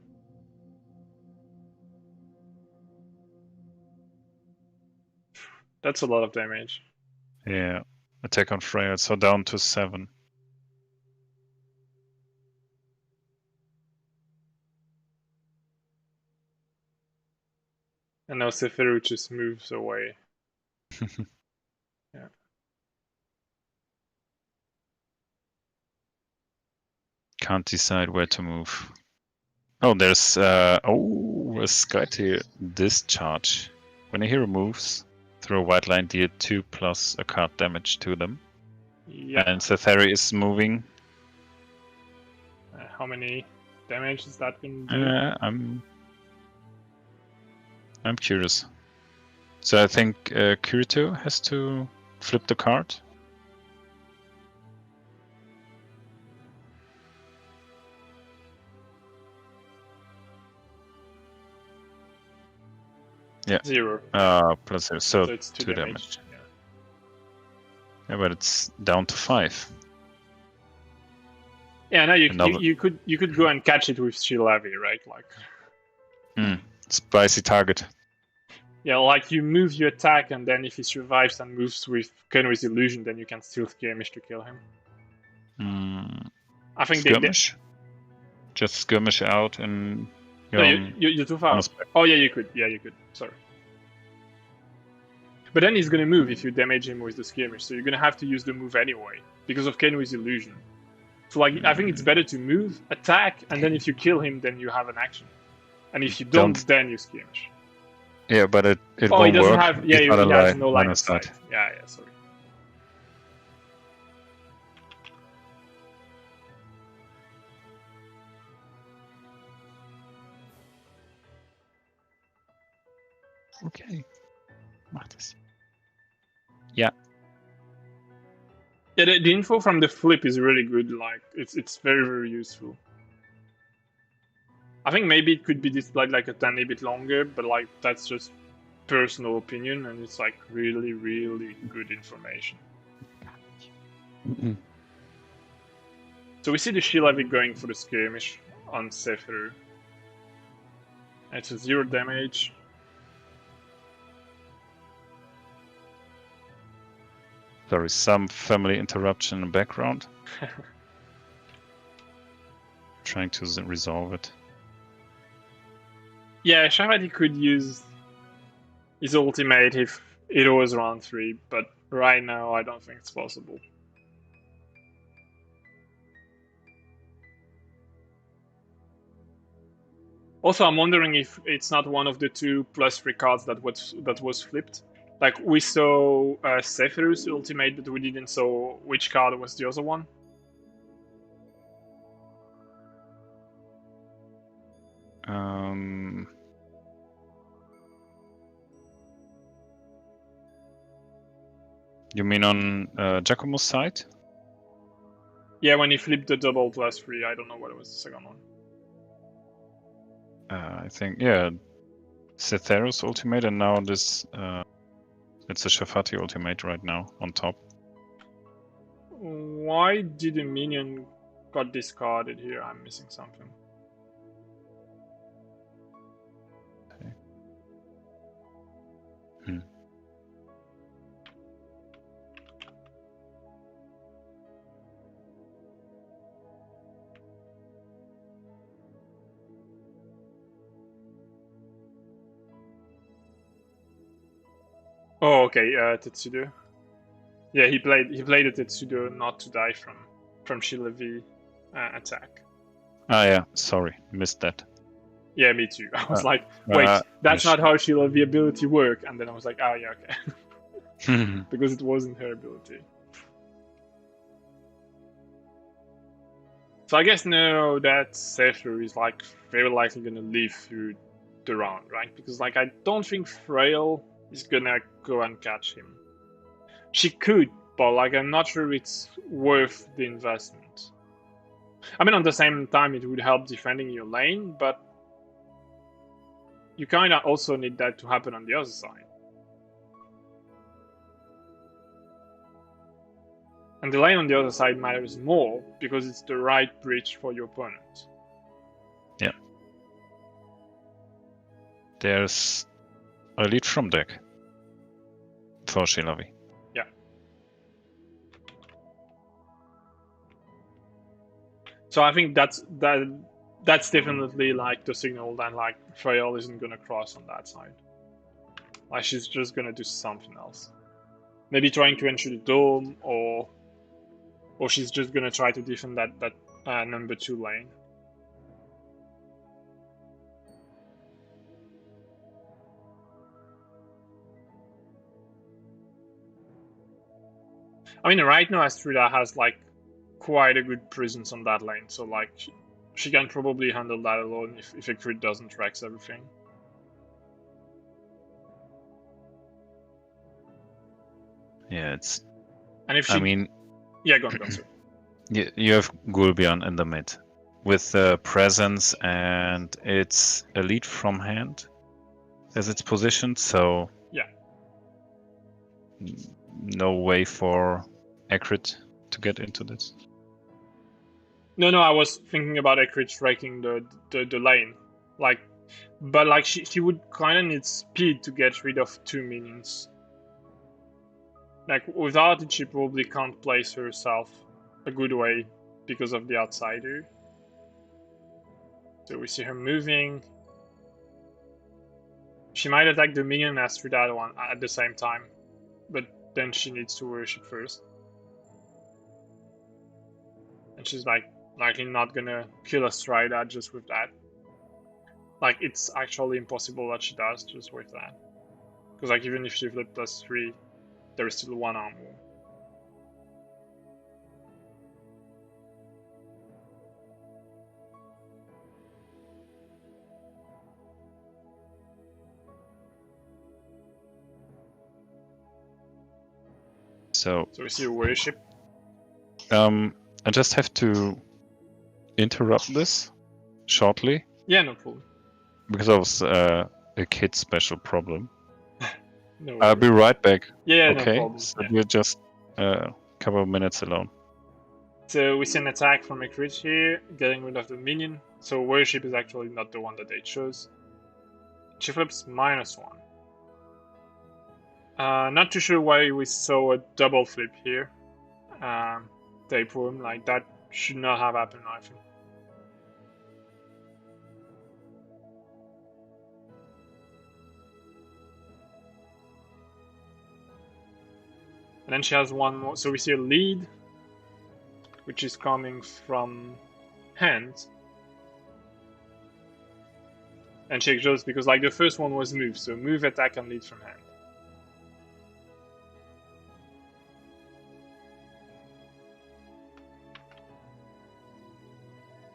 That's a lot of damage. Yeah, attack on frail, so down to 7. And now Sephiroth just moves away. Yeah. Can't decide where to move. Oh, there's a Skytear discharge. When a hero moves through a white line, deal 2 plus a card damage to them. Yeah. And Setheri is moving. How many damage is that going to do? I'm curious. So I think Kirito has to flip the card. Yeah. 0. +0, so it's 2 damage. Yeah, but it's down to 5. Yeah, no, you could go and catch it with Shield Heavy, right? Like. Spicy target. Yeah, like you move your attack, and then if he survives and moves with Kenri's illusion, then you can still skirmish to kill him. I think skirmish. Just skirmish out and. No, you're too far. Oh yeah, you could. Yeah, you could. Sorry. But then he's gonna move if you damage him with the skirmish, so you're gonna have to use the move anyway because of Kenri's illusion. So like, I think it's better to move, attack, and then if you kill him, then you have an action. And if you don't, then you skirmish. Yeah, but it he won't doesn't work. have. Yeah, he has no line of sight. Yeah, sorry. Okay. Mach das. Yeah. Yeah, the info from the flip is really good. Like, it's very, very useful. I think maybe it could be displayed like a tiny bit longer, but like that's just personal opinion, and it's like really, really good information. So we see the Shield Heavy going for the skirmish on Sephiroth. It's a 0 damage. There is some family interruption in the background. Trying to resolve it. Yeah, Shahadi could use his ultimate if it was round 3, but right now I don't think it's possible. Also, I'm wondering if it's not one of the 2+3 cards that was flipped. Like, we saw Sephiroth's ultimate, but we didn't saw which card was the other one. You mean on Giacomo's side? Yeah, when he flipped the double +3, I don't know what was the second one. I think, yeah, Cytheros ultimate, and now this, it's a Shafati ultimate right now on top. Why did a minion got discarded here? I'm missing something. Okay. Oh, okay, Tetsudo. Yeah, he played a Tetsudo not to die from Shield Heavy attack. Ah, yeah, sorry, missed that. Yeah, me too. I was like, wait, that's not how Shield Heavy ability work, and then I was like, oh yeah, okay. Because it wasn't her ability. So I guess now that Sephiroth is like very likely gonna live through the round, right? Because like I don't think Frail is gonna go and catch him. She could, but like I'm not sure it's worth the investment. I mean, on the same time, it would help defending your lane, but you kind of also need that to happen on the other side. And the lane on the other side matters more because it's the right bridge for your opponent. Yeah. There's a lead from deck for Shield Heavy. Yeah. So I think that's definitely like the signal that like Frail isn't gonna cross on that side. Like she's just gonna do something else. Maybe trying to enter the dome, or she's just gonna try to defend that number 2 lane. I mean, right now Astrida has like quite a good presence on that lane, so like she can probably handle that alone if a crit doesn't Rex everything. Yeah, it's. And if she, I mean, yeah, go on, sir. You have Gulbion in the mid with the presence, and it's a lead from hand as it's positioned, so yeah, no way for Akrit to get into this. No, I was thinking about Ekrit striking the lane, like, but like she would kind of need speed to get rid of 2 minions. Like without it, she probably can't place herself a good way because of the outsider. So we see her moving. She might attack the minion and Astrida one at the same time, but then she needs to worship first. And she's like likely not gonna kill Astrida just with that. Like it's actually impossible that she does just with that. Because like even if she flipped +3, there is still 1 armor. So we see a worship. I just have to interrupt this shortly. Yeah, no problem. Because of a kid special problem. No I'll be right back. Yeah, okay? No problem. So we're just a couple of minutes alone. So we see an attack from Ekrit here, getting rid of the minion. So worship is actually not the one that they chose. She flips -1. Not too sure why we saw a double flip here. Tape room, like that should not have happened, I think. And then she has one more. So we see a lead, which is coming from hand. And she exhausts because like the first one was move, so move, attack, and lead from hand.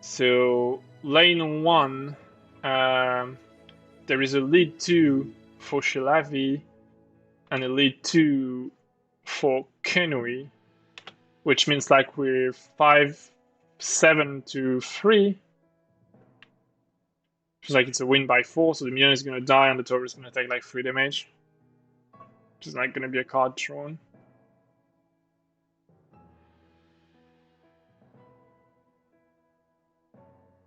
So lane 1, there is a lead 2 for Shilavi and a lead 2 for Kenui, which means like we're 5-7 to 3. Which is like it's a win by 4, so the minion is gonna die and the Tauber is gonna take like 3 damage. Which is not gonna be a card drawn.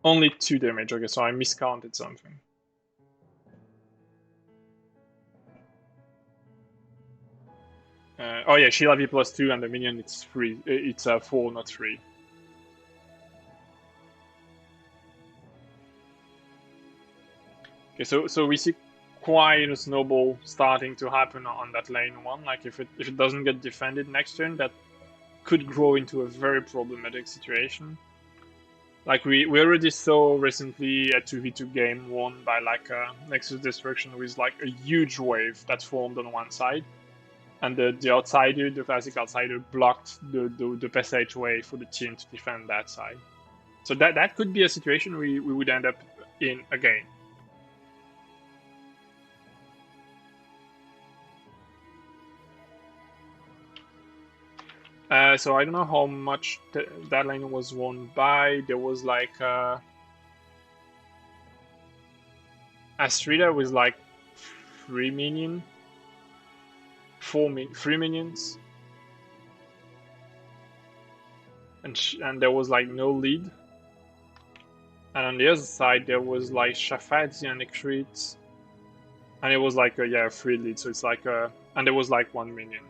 Only 2 damage, okay, so I miscounted something. Oh yeah, Shilavi +2 and the minion it's 3. It's 4, not 3. Okay, so we see quite a snowball starting to happen on that lane 1. Like if it doesn't get defended next turn, that could grow into a very problematic situation. Like we already saw recently a 2v2 game won by like Nexus Destruction with like a huge wave that formed on one side, and the outsider, the classic outsider, blocked the passageway for the team to defend that side. So that could be a situation we would end up in again. So I don't know how much that lane was won by. There was like Astrida with like 3 minions. 3 minions. And there was like no lead. And on the other side there was like Shafadzi and Ekrit. And it was like a 3 lead, so it's like and there was like 1 minion.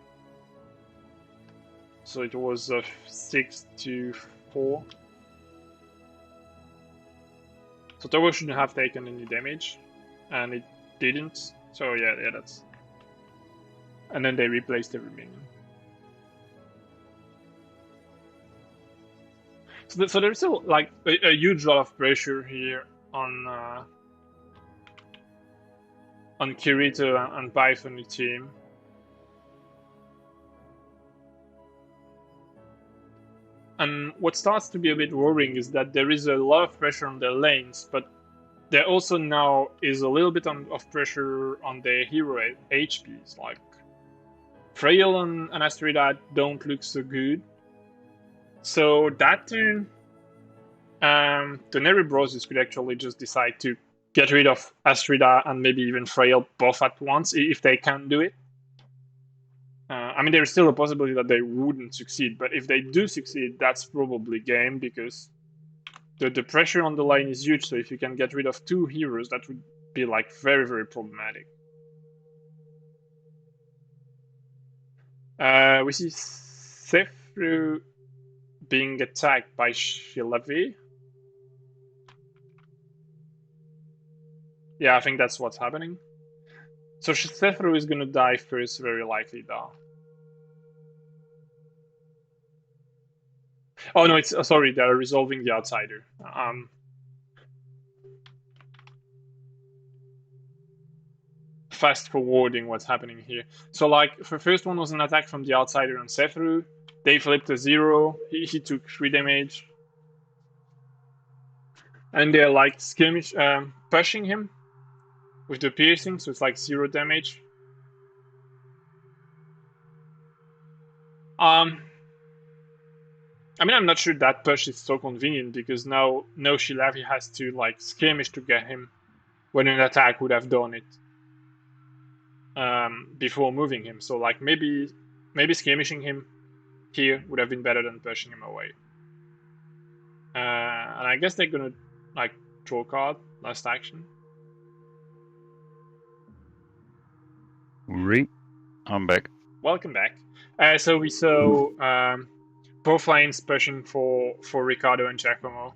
So it was 6-4. So Togo shouldn't have taken any damage, and it didn't. So yeah, that's. And then they replaced every minion. So there's still like a huge lot of pressure here on Kirito and Python team. And what starts to be a bit worrying is that there is a lot of pressure on their lanes, but there also now is a little bit of pressure on their hero HPs. Like Frail and Astrida don't look so good. So that turn, the Neri Bros could actually just decide to get rid of Astrida and maybe even Frail both at once if they can do it. I mean, there's still a possibility that they wouldn't succeed, but if they do succeed, that's probably game because the pressure on the lane is huge, so if you can get rid of 2 heroes, that would be like very, very problematic. We see Sefru being attacked by Shilavi. Yeah, I think that's what's happening. So Sefru is gonna die first, very likely, though. Oh no, it's sorry, they're resolving the outsider. Fast forwarding what's happening here. So like, the first one was an attack from the outsider on Sefru. They flipped a 0. He took 3 damage. And they're like skirmish, pushing him with the piercing, so it's like 0 damage. I mean, I'm not sure that push is so convenient because now no Shilavi has to like skirmish to get him when an attack would have done it before moving him. So like maybe skirmishing him here would have been better than pushing him away. And I guess they're gonna like draw a card, last action. I'm back. Welcome back. So we saw both lanes pushing for Riccardo and Giacomo.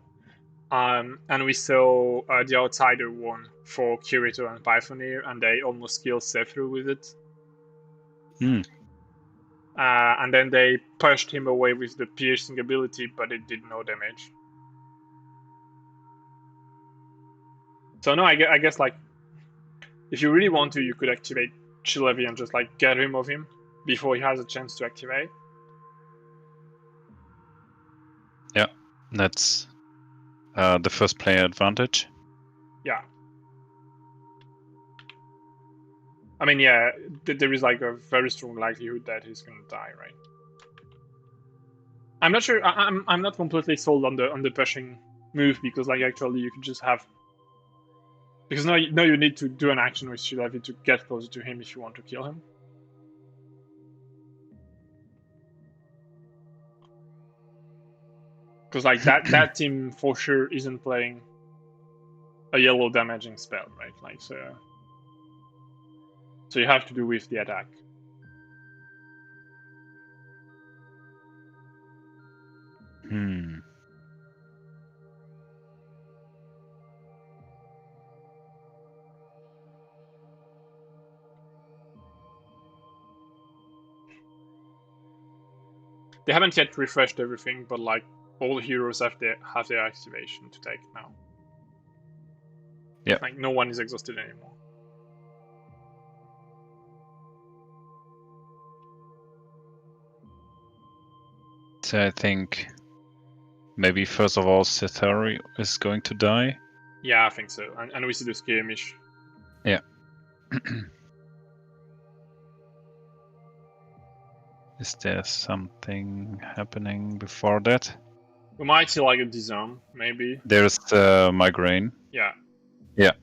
And we saw the outsider one for Kirito and Pythonir, and they almost killed Sefru with it. And then they pushed him away with the piercing ability, but it did no damage. So no, I guess like, if you really want to, you could activate Shilavi and just like get rid of him before he has a chance to activate. Yeah, that's the first player advantage. Yeah. I mean, yeah, there is like a very strong likelihood that he's gonna die, right? I'm not sure. I'm not completely sold on the pushing move because like actually you could just have, because now you need to do an action with Shilavi to get closer to him if you want to kill him. Because like that team for sure isn't playing a yellow damaging spell, right? Like so you have to do with the attack. They haven't yet refreshed everything, but like all heroes have their activation to take now. Yeah. Like no one is exhausted anymore. So I think maybe first of all Skytear is going to die. Yeah, I think so. And we see the skirmish. Yeah. Is there something happening before that? We might see like a disarm, maybe. There's migraine. Yeah. Yeah.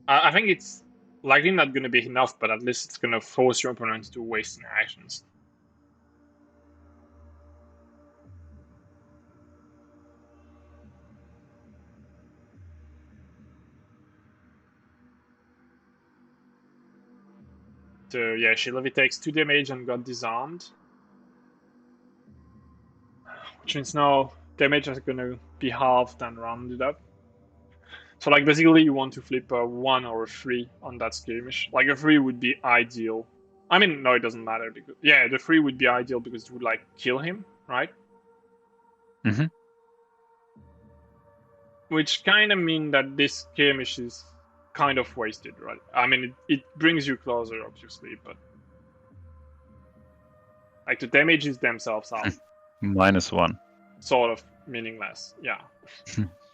I think it's likely not going to be enough, but at least it's going to force your opponent to waste an actions. So yeah, Shilavi takes 2 damage and got disarmed. Which means now damage is going to be halved and rounded up. So like basically you want to flip a 1 or a 3 on that skirmish. Like a 3 would be ideal. I mean, no, it doesn't matter because yeah, the 3 would be ideal because it would like kill him, right? Mm-hmm. Which kind of mean that this skirmish is kind of wasted, right? I mean, it brings you closer, obviously, but like the damages themselves are -1. sort of meaningless. Yeah.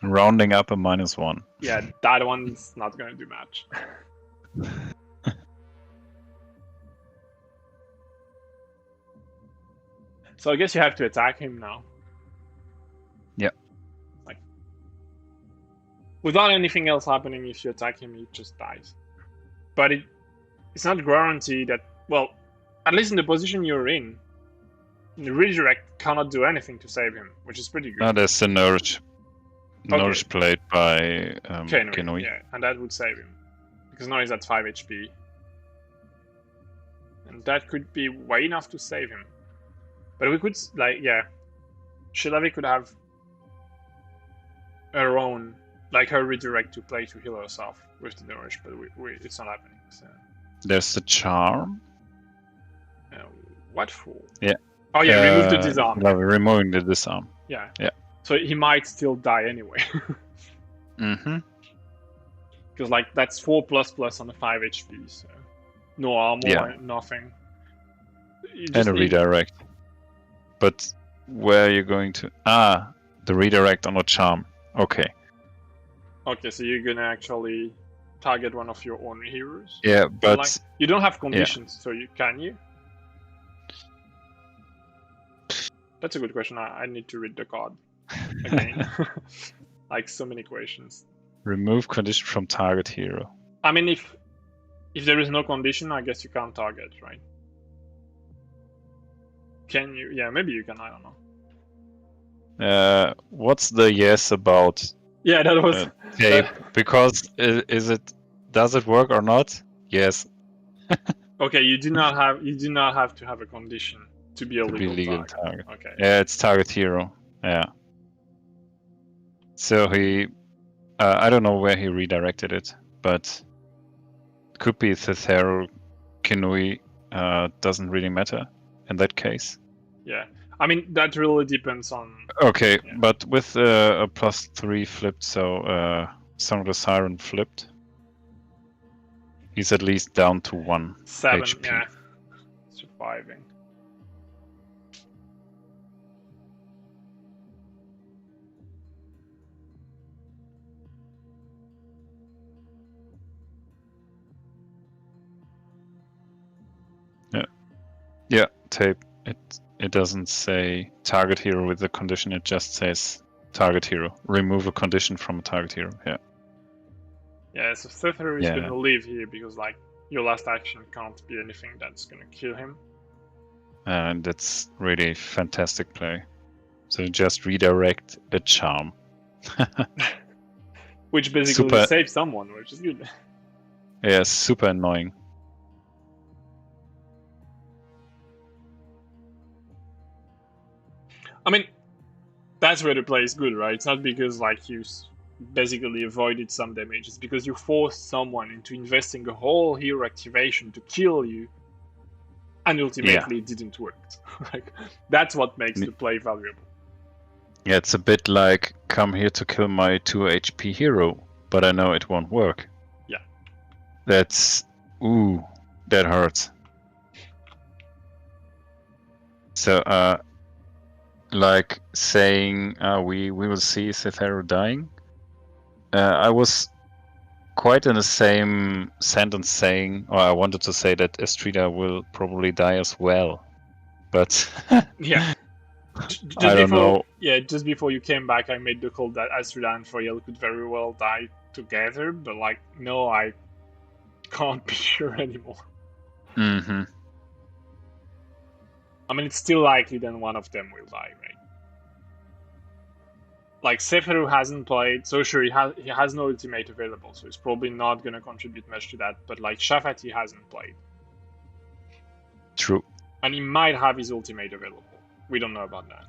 Rounding up a -1. Yeah, that one's not going to do much. So I guess you have to attack him now. Yeah. Like, without anything else happening, if you attack him, he just dies. But it's not guaranteed that, well, at least in the position you're in, the redirect cannot do anything to save him, which is pretty good. There's an urge. Nourish played by Kenui, yeah, and that would save him. Because now he's at 5 HP. And that could be way enough to save him. But we could, like, yeah. Shilavi could have her own, like her redirect to play to heal herself with the Nourish, but it's not happening. So. There's the Charm. What for? Yeah. Oh yeah, remove the disarm. No, we're removing the disarm. Yeah. Yeah. So he might still die anyway. Mm-hmm. Because like that's 4++ on the 5 HP, so no armor, nothing. And a redirect. But where are you going to? Ah, the redirect on a charm. Okay. Okay, so you're gonna actually target one of your own heroes. Yeah, but like, you don't have conditions, so can you? That's a good question. I need to read the card again. Like so many questions. Remove condition from target hero. I mean, if there is no condition, I guess you can't target, right? Can you? Yeah, maybe you can. I don't know. What's the yes about? Yeah, that was tape. Because does it work or not? Yes. Okay, you do not have to have a condition to be a legal target. Okay. Yeah, it's target hero. Yeah. So he, I don't know where he redirected it, but it could be Cytheru, Kinui. Doesn't really matter in that case. Yeah, I mean that really depends on. Okay, but with a +3 flipped, so Song of the Siren flipped, he's at least down to 1 7 HP. Yeah, surviving. Yeah, tape. It doesn't say target hero with the condition. It just says target hero. Remove a condition from a target hero. Yeah. Yeah, so Cytheru is gonna leave here because like your last action can't be anything that's gonna kill him. And that's really fantastic play. So just redirect a charm. Which basically saves someone, which is good. Yeah, super annoying. I mean, that's where the play is good, right? It's not because like you basically avoided some damage. It's because you forced someone into investing a whole hero activation to kill you, and ultimately it didn't work. Like that's what makes the play valuable. Yeah, it's a bit like come here to kill my 2 HP hero, but I know it won't work. Yeah. That's that hurts. So like saying we will see Cytheru dying. I was quite in the same sentence saying, or I wanted to say that Estrida will probably die as well, but yeah. I don't know. Yeah, just before you came back, I made the call that Estrida and Froyel could very well die together, but like, no, I can't be sure anymore. Mm-hmm. I mean, it's still likely that one of them will die, right? Like, Cytheru hasn't played, so sure, he has no ultimate available, so he's probably not going to contribute much to that, but like, Shafati hasn't played. True. And he might have his ultimate available. We don't know about that.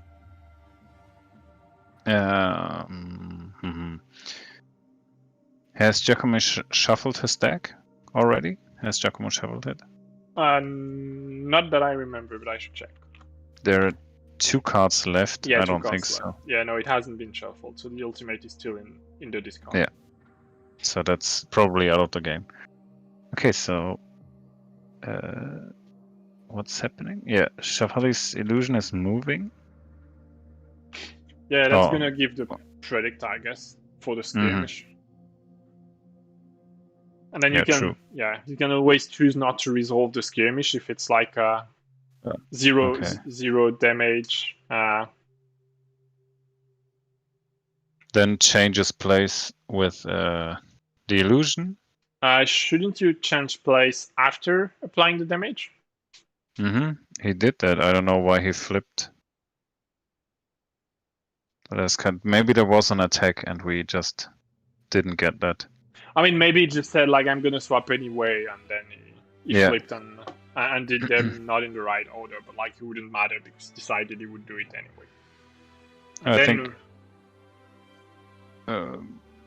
Has Giacomo shuffled his deck already? Has Giacomo shuffled it? Not that I remember, but I should check. There are 2 cards left. Yeah, I don't think so. Yeah, no, it hasn't been shuffled, so the ultimate is still in the discard. Yeah. So that's probably out of the game. Okay, so what's happening? Yeah, Shafali's illusion is moving. Yeah, that's gonna give the predict, I guess, for the skirmish. And then you can always choose not to resolve the skirmish if it's like a zero damage. Then changes place with the illusion. Shouldn't you change place after applying the damage? He did that. I don't know why he flipped. But maybe there was an attack and we just didn't get that. I mean, maybe he just said like I'm gonna swap anyway, and then he flipped and did them not in the right order, but like it wouldn't matter because he decided he would do it anyway. And I think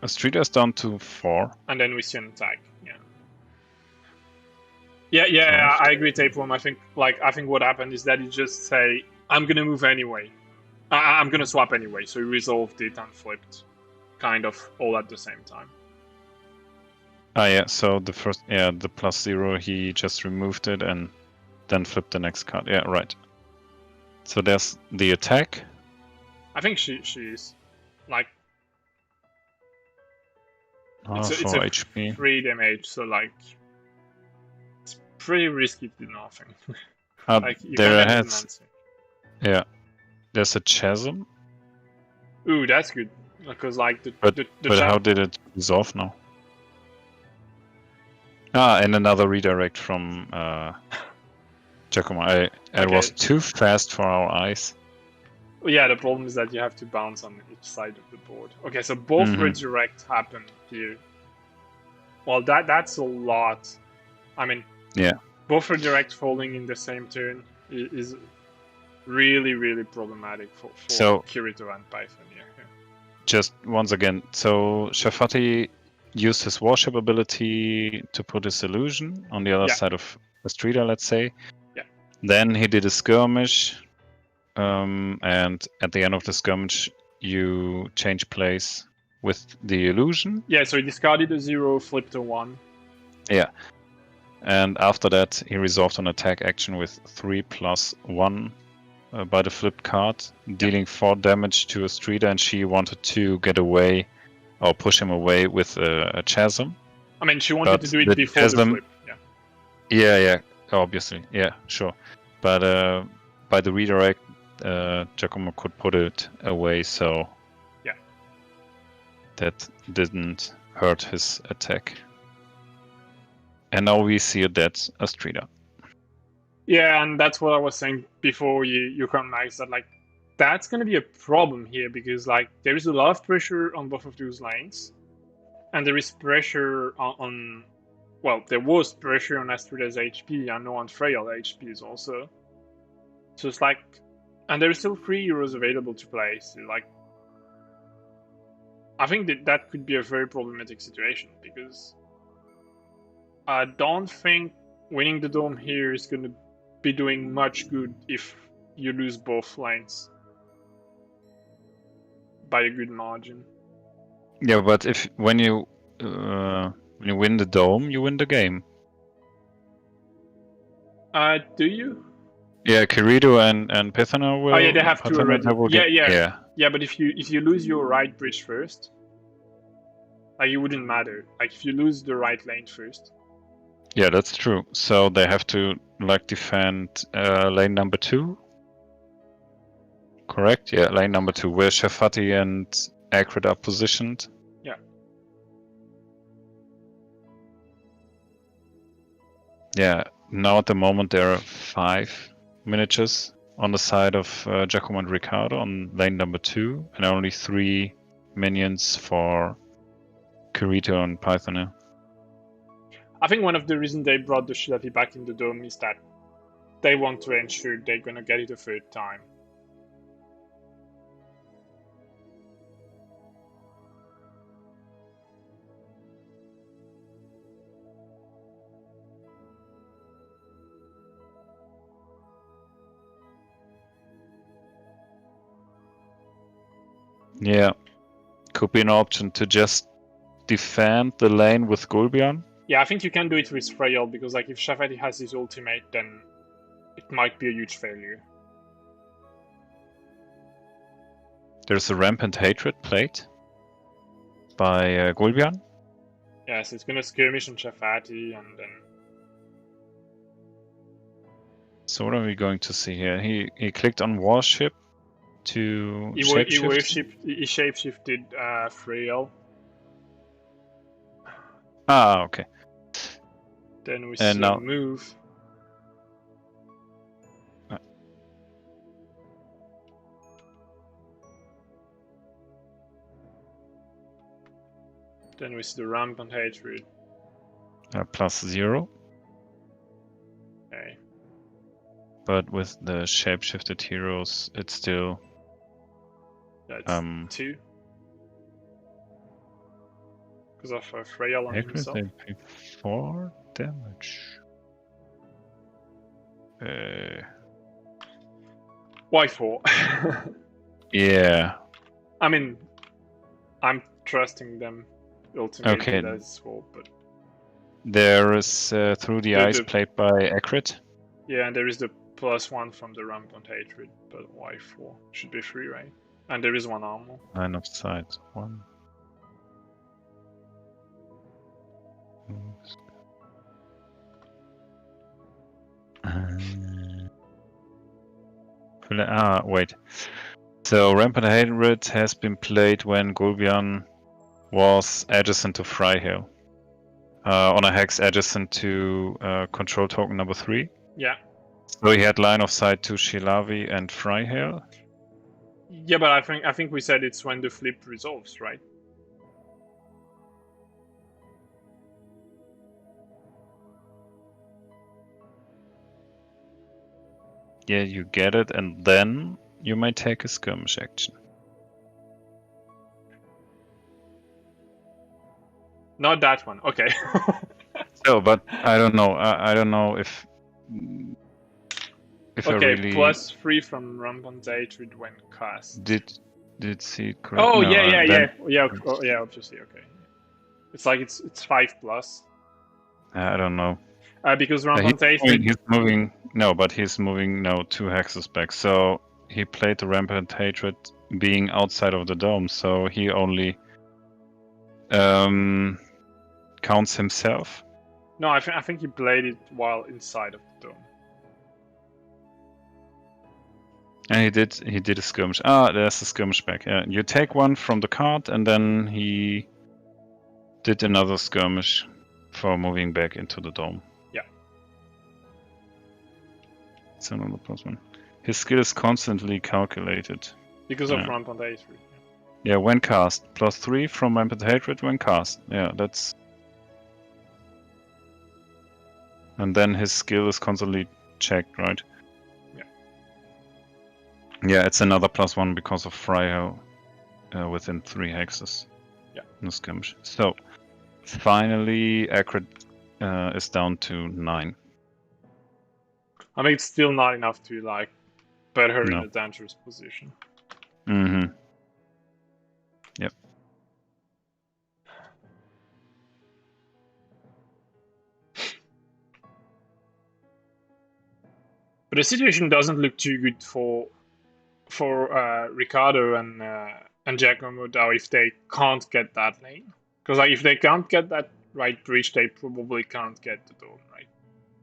Astrida's down to 4. And then we see an attack. Yeah, I agree, Tapeworm. I think what happened is that he just say, I'm gonna move anyway. I'm gonna swap anyway. So he resolved it and flipped, kind of all at the same time. Ah, yeah. So the first, the +0, he just removed it and then flipped the next card. Yeah, right. So there's the attack. I think she's like. It's a HP. 3 damage, so like. It's pretty risky to do nothing. Like there has. Yeah. There's a chasm. Ooh, that's good. Because like But how did it resolve now? Ah, and another redirect from Giacomo. It was too fast for our eyes. Yeah, the problem is that you have to bounce on each side of the board. Okay, so both redirect happen here. Well, that's a lot. I mean, yeah, both redirect falling in the same turn is really, really problematic for Kirito and Python here. Yeah. Just once again, so Shafati used his warship ability to put his illusion on the other side of Astrida, let's say. Yeah. Then he did a skirmish, and at the end of the skirmish, you change place with the illusion. Yeah, so he discarded a 0, flipped a 1. Yeah. And after that, he resolved an attack action with 3+1 by the flipped card, dealing 4 damage to Astrida, and she wanted to get away or push him away with a chasm. I mean, she wanted to do it before the flip. Yeah, obviously. Yeah, sure. But by the redirect, Giacomo could put it away, so that didn't hurt his attack. And now we see a dead Astrida. Yeah, and that's what I was saying before you come nice that like that's gonna be a problem here because like there is a lot of pressure on both of those lanes, and there is pressure on well, there was pressure on Astrida's HP. I know on Freyal HPs also. So it's like, and there is still 3 heroes available to play. So like, I think that could be a very problematic situation because I don't think winning the dome here is going to be doing much good if you lose both lanes by a good margin. Yeah, but when you win the dome, you win the game. Do you? Yeah, Kirito and Pythona will. Oh yeah, they have to already. Yeah. Yeah, but if you lose your right bridge first, like it wouldn't matter. Like if you lose the right lane first. Yeah, that's true. So they have to like defend lane number 2. Correct? Yeah, lane number 2, where Shafati and Akrid are positioned. Yeah. Yeah. Now at the moment there are 5 miniatures on the side of Giacomo and Riccardo on lane number 2, and only 3 minions for Kirito and Pythona. I think one of the reasons they brought the Shilafi back in the dome is that they want to ensure they're gonna get it a 3rd time. Yeah, could be an option to just defend the lane with Gulbian. Yeah, I think you can do it with Freyal because like if Shafati has his ultimate, then it might be a huge failure. There's a Rampant Hatred plate by Gulbian. Yes, it's gonna skirmish on Shafati and then. So what are we going to see here? He clicked on Warship to shapeshift. He shapeshifted Freyal. Ah, okay. Then we see a move. Then we see the Rampant Hatred. +0. Okay. But with the shapeshifted heroes, it's still That's 2. Because of Frail on himself. accurate 4 damage. Why 4? Yeah. I mean, I'm trusting them ultimately. Okay. That's 4, but There is Through the Eyes played by Accurate. yeah, and there is the +1 from the Rampant Hatred, but why 4? Should be 3, right? And there is 1 armor. Line of sight 1. Wait. So Rampant Hatred has been played when Gulbian was adjacent to Freihill. On a hex adjacent to control token number 3. Yeah. So he had line of sight to Shilavi and Freihill. Yeah, but I think we said it's when the flip resolves, right? Yeah, you get it, and then you may take a skirmish action. Not that one. Okay. So, but I don't know. I don't know if okay, I really +3 from Rampant Hatred when cast. did see it correct. Oh no, yeah, obviously. Okay. It's like it's 5+. I don't know. Because Rampant Hatred. He's moving. No, but he's moving now 2 hexes back. So he played the Rampant Hatred being outside of the dome. So he only counts himself. No, I think he played it while inside of the dome. And he did a skirmish. There's a skirmish back. Yeah, you take 1 from the card, and then he did another skirmish for moving back into the dome. Yeah. It's another +1. His skill is constantly calculated. Because of Rampant Hatred. Yeah, when cast. +3 from Rampant Hatred when cast. Yeah, that's... And then his skill is constantly checked, right? Yeah. Yeah, it's another +1 because of Freihill within 3 hexes. Yeah. In the skirmish. So, finally, Accurate is down to 9. I mean, it's still not enough to, like, put her in a dangerous position. Mm-hmm. Yep. But the situation doesn't look too good for Riccardo and Giacomo though if they can't get that lane. Because like if they can't get that right bridge, they probably can't get the dome, right?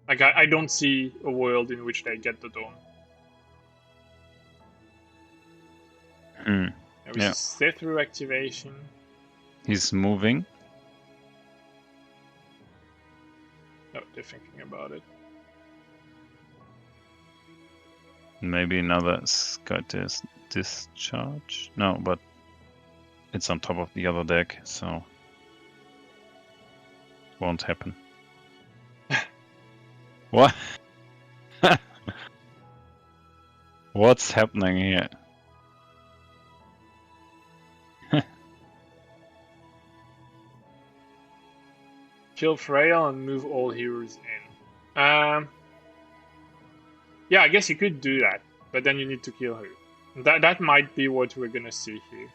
Like I don't see a world in which they get the dome. Yeah. Stay through activation. He's moving. Oh, they're thinking about it. Maybe another Skytear discharge? No, but it's on top of the other deck, so won't happen. What? What's happening here? Kill Frail and move all heroes in. Yeah, I guess you could do that, but then you need to kill her. That might be what we're gonna see here.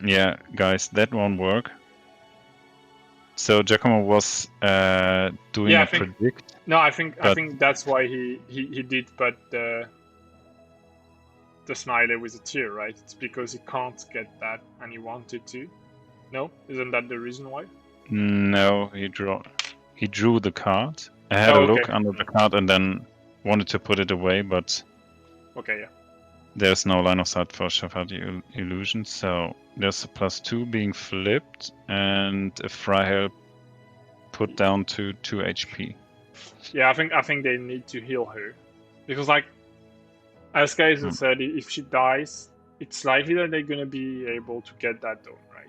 Yeah, guys, that won't work. So Giacomo was doing a predict. No, I think that's why he did, but the smiley with a tear, right? It's because he can't get that and he wanted to. No, isn't that the reason why? No, he drew the card. I had a look under the card and then wanted to put it away, but okay, yeah. There's no line of sight for Shafati Illusion, so there's a +2 being flipped and a Freihill put down to 2 HP. Yeah, I think they need to heal her because, like, as Kaiser said, if she dies, it's likely that they're gonna be able to get that dome, right?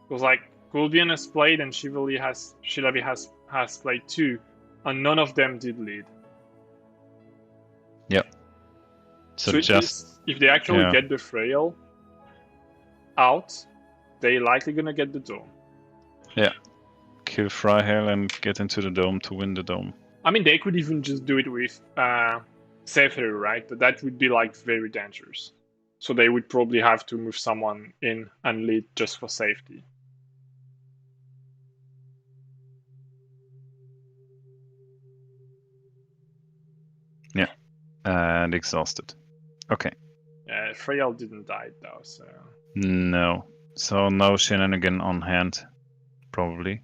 Because like Gul'Dian has played and Shivavi has played too, and none of them did lead. Yep. So just if they actually get the Frail out, they're likely gonna get the dome. Yeah. Kill Fryhale and get into the dome to win the dome. I mean, they could even just do it with Seifer, right? But that would be like very dangerous. So they would probably have to move someone in and lead just for safety. Yeah. And exhausted. Okay. Yeah, Freyal didn't die though, so... No. So no shenanigan on hand, probably.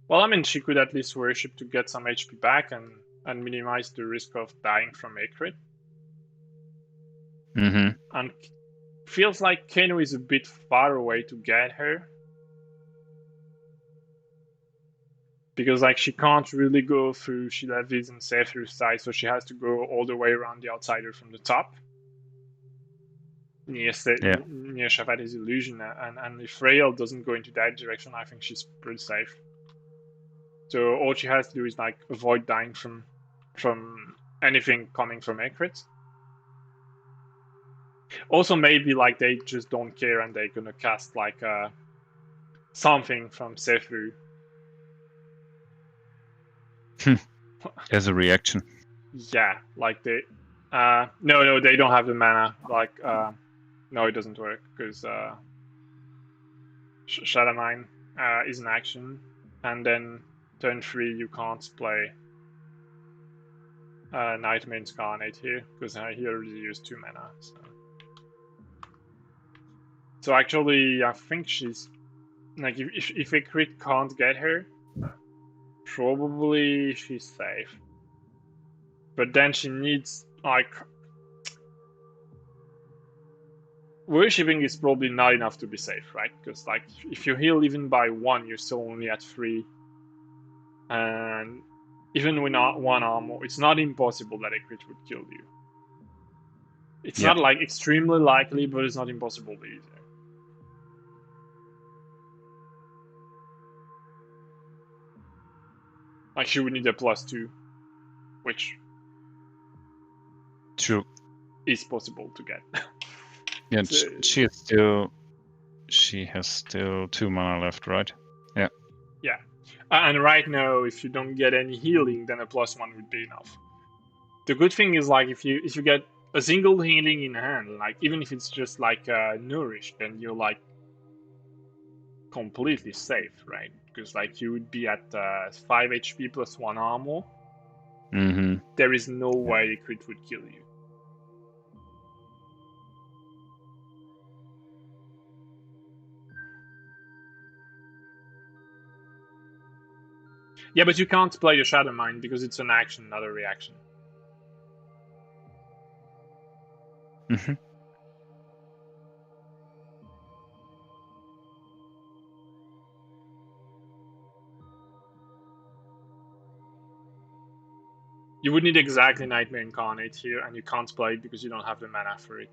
Well, I mean, she could at least worship to get some HP back and minimize the risk of dying from a crit. Mm-hmm. And feels like Kano is a bit far away to get her. Because like she can't really go through Shilavi's and Seifer's side, so she has to go all the way around the outsider from the top. Near Shavati's illusion, and if Freyal doesn't go into that direction, I think she's pretty safe. So all she has to do is like avoid dying from anything coming from a crit. Also, maybe like they just don't care and they're gonna cast like something from Seifer. As a reaction. Yeah, like they no, they don't have the mana. Like no, it doesn't work because Shadowmine is an action, and then turn 3 you can't play Nightmare Incarnate here because he already used 2 mana. So actually, I think she's like if a crit can't get her, probably she's safe. But then she needs like worshipping is probably not enough to be safe, right? Because like if you heal even by 1, you're still only at 3, and even with 1 armor, it's not impossible that a crit would kill you. It's not like extremely likely, but it's not impossible either. Like she would need a +2, which true is possible to get. Yeah, so, she has still 2 mana left, right? Yeah. Yeah. And right now, if you don't get any healing, then a +1 would be enough. The good thing is like if you get a single healing in hand, like even if it's just like nourished, then you're like completely safe, right? Because like you would be at 5 HP plus 1 armor. Mm-hmm. There is no way a crit would kill you. Yeah, but you can't play the Shadowmine because it's an action, not a reaction. Mm-hmm. You would need exactly Nightmare Incarnate here, and you can't play it because you don't have the mana for it.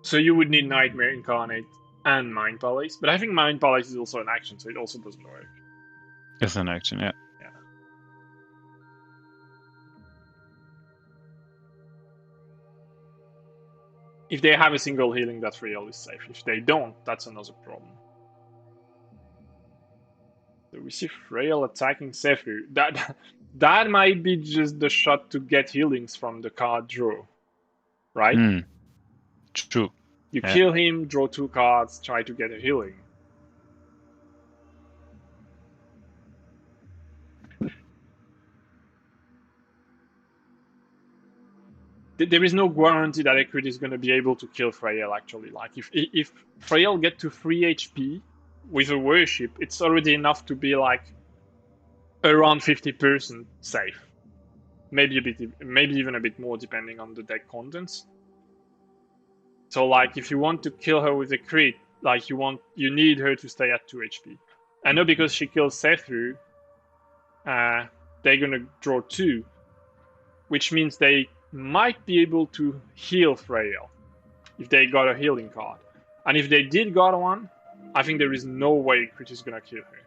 So you would need Nightmare Incarnate and Mind Palace, but I think Mind Palace is also an action, so it also doesn't work. It's an action, yeah. Yeah. If they have a single healing, that Freyal is safe. If they don't, that's another problem. So we see Freyal attacking Seifer. That might be just the shot to get healings from the card draw, right? True. You kill him, draw 2 cards, try to get a healing. There is no guarantee that a crit is going to be able to kill Freyal, actually. Like, if Freyal get to 3 HP with a worship, it's already enough to be, like, around 50% safe. Maybe even a bit more, depending on the deck contents. So, like, if you want to kill her with a crit, like, you need her to stay at 2 HP. I know because she kills Seifer, they're gonna draw 2, which means they might be able to heal Frail if they got a healing card. And if they did got one, I think there is no way Crit is gonna kill her.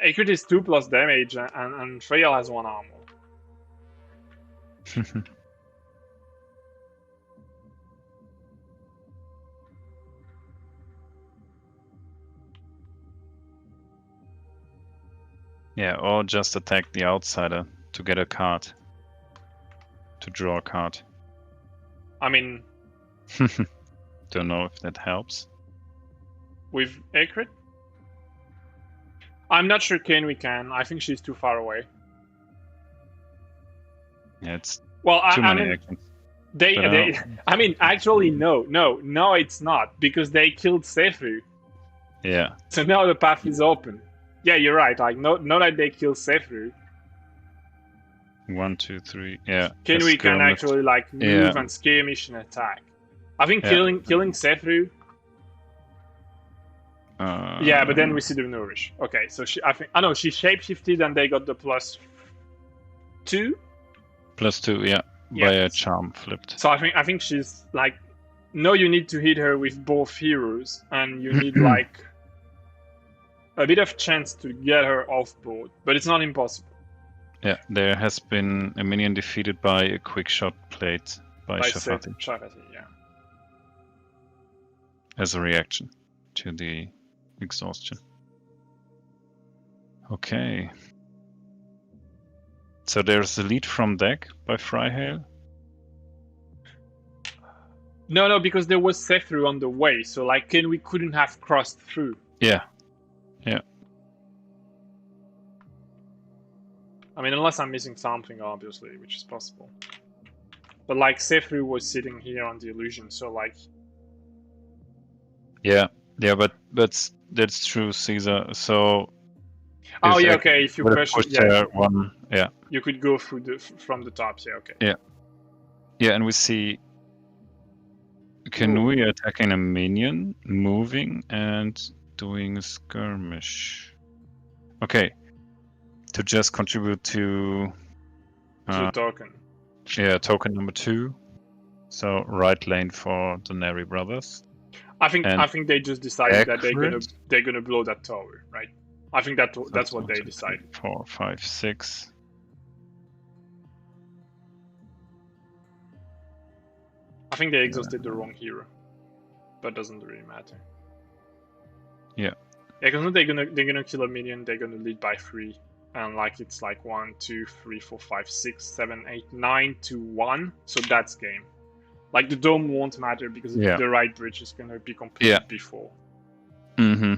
A crit is 2+ damage, and Frail has 1 armor. Yeah, or just attack the outsider to get a card. To draw a card. I mean... Don't know if that helps. With a crit? I'm not sure we can. I think she's too far away. Yeah, it's well, too many actions. I mean, actually, no, it's not, because they killed Sefu. Yeah. So now the path is open. Yeah, you're right. Like, not that they killed Sefu. 1, 2, 3. Yeah. We can actually like move and skirmish and attack. I think killing Sefu. Yeah, but then we see the nourish. Okay, so she shapeshifted and they got the +2. +2, yeah. By a charm flipped. So I think she's like, no, you need to hit her with both heroes, and you need like a bit of chance to get her off board, but it's not impossible. Yeah, there has been a minion defeated by a quick shot played by Shafati. Yeah. As a reaction to the exhaustion. Okay. So there's a lead from deck by Fryhale. No, because there was Sefu on the way, so like we couldn't have crossed through. Yeah. I mean, unless I'm missing something, obviously, which is possible. But like Sefu was sitting here on the illusion, so like. Yeah, but that's true, Caesar. So. Oh yeah, okay. If you push one, yeah. You could go through from the top. Yeah, okay. Yeah, and we see Kenui attacking a minion, moving and doing a skirmish. Okay, to just contribute to the token. Yeah, token number 2. So right lane for the Neri brothers. I think they just decided that they're gonna blow that tower, right? I think that's what they decided. 4, 5, 6. I think they exhausted the wrong hero, but doesn't really matter. Yeah. Yeah, because they're gonna kill a minion. They're gonna lead by 3, and like it's like 1, 2, 3, 4, 5, 6, 7, 8, 9 to 1. So that's game. Like the dome won't matter because the right bridge is gonna be completed before. Mm-hmm.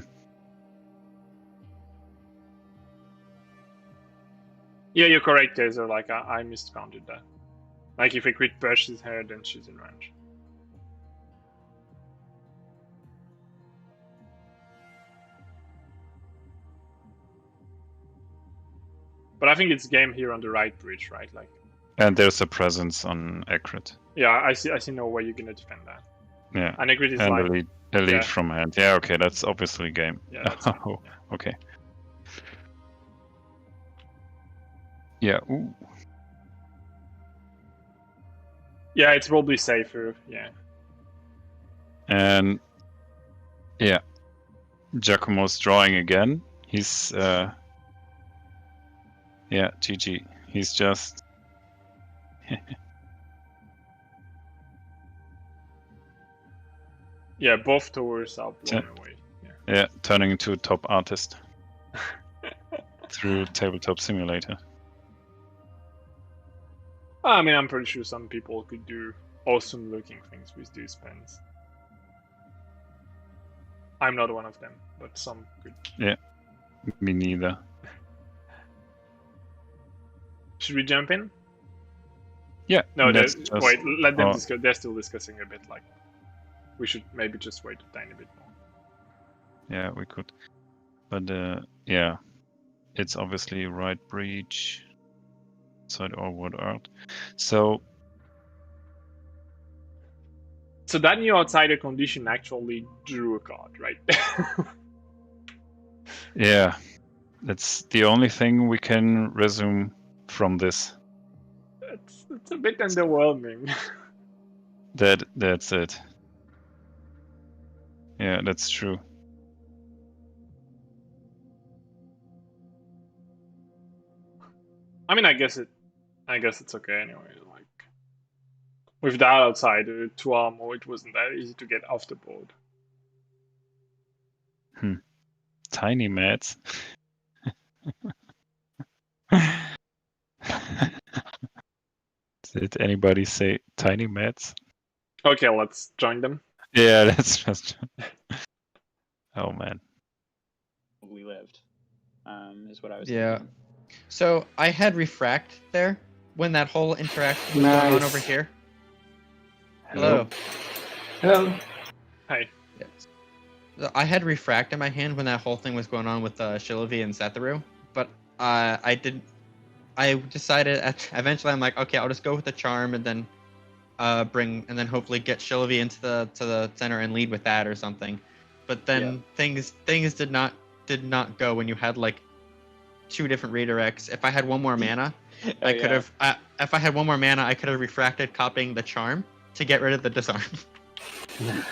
Yeah, you're correct, Taser. Like, I miscounted that. Like, if a crit pushes her, then she's in range. But I think it's game here on the right bridge, right? Like. And there's a presence on Ekrit. Yeah, I see no way you're gonna defend that. Yeah. And Ekrit is and like. a lead from hand. Yeah, okay, that's obviously game. Yeah. That's okay. Yeah. Ooh. Yeah, it's probably safer. Yeah. And yeah, Giacomo's drawing again. He's yeah, GG. He's just yeah, both towers are blown away. Yeah, turning into a top artist through Tabletop Simulator. I mean, I'm pretty sure some people could do awesome looking things with these pens. I'm not one of them, but some could. Yeah, me neither. Should we jump in? Yeah. No, wait, let them discuss. They're still discussing a bit. Like, we should maybe just wait a tiny bit more. Yeah, we could. But yeah, it's obviously right breach. Side or word art. So that new outsider condition actually drew a card, right? Yeah. That's the only thing we can resume from this. It's a bit underwhelming. That's it. Yeah, that's true. I mean, I guess it's okay anyway. Like with that outside 2 armor, it wasn't that easy to get off the board. Tiny mats. Did anybody say tiny mats? Okay, let's join them. Yeah, that's just. Oh man. We lived, is what I was Yeah. thinking. So I had refract there when that whole interaction was going on over here. Hello. Hello. Hi. Yes. I had refract in my hand when that whole thing was going on with Shilovy and Setharu, but I decided eventually I'm like, okay, I'll just go with the charm and then and then hopefully get Shilovy into the center and lead with that or something. But then things did not go when you had like 2 different redirects. If I had 1 more mana, I could have. If I had 1 more mana, I could have refracted, copying the charm to get rid of the disarm.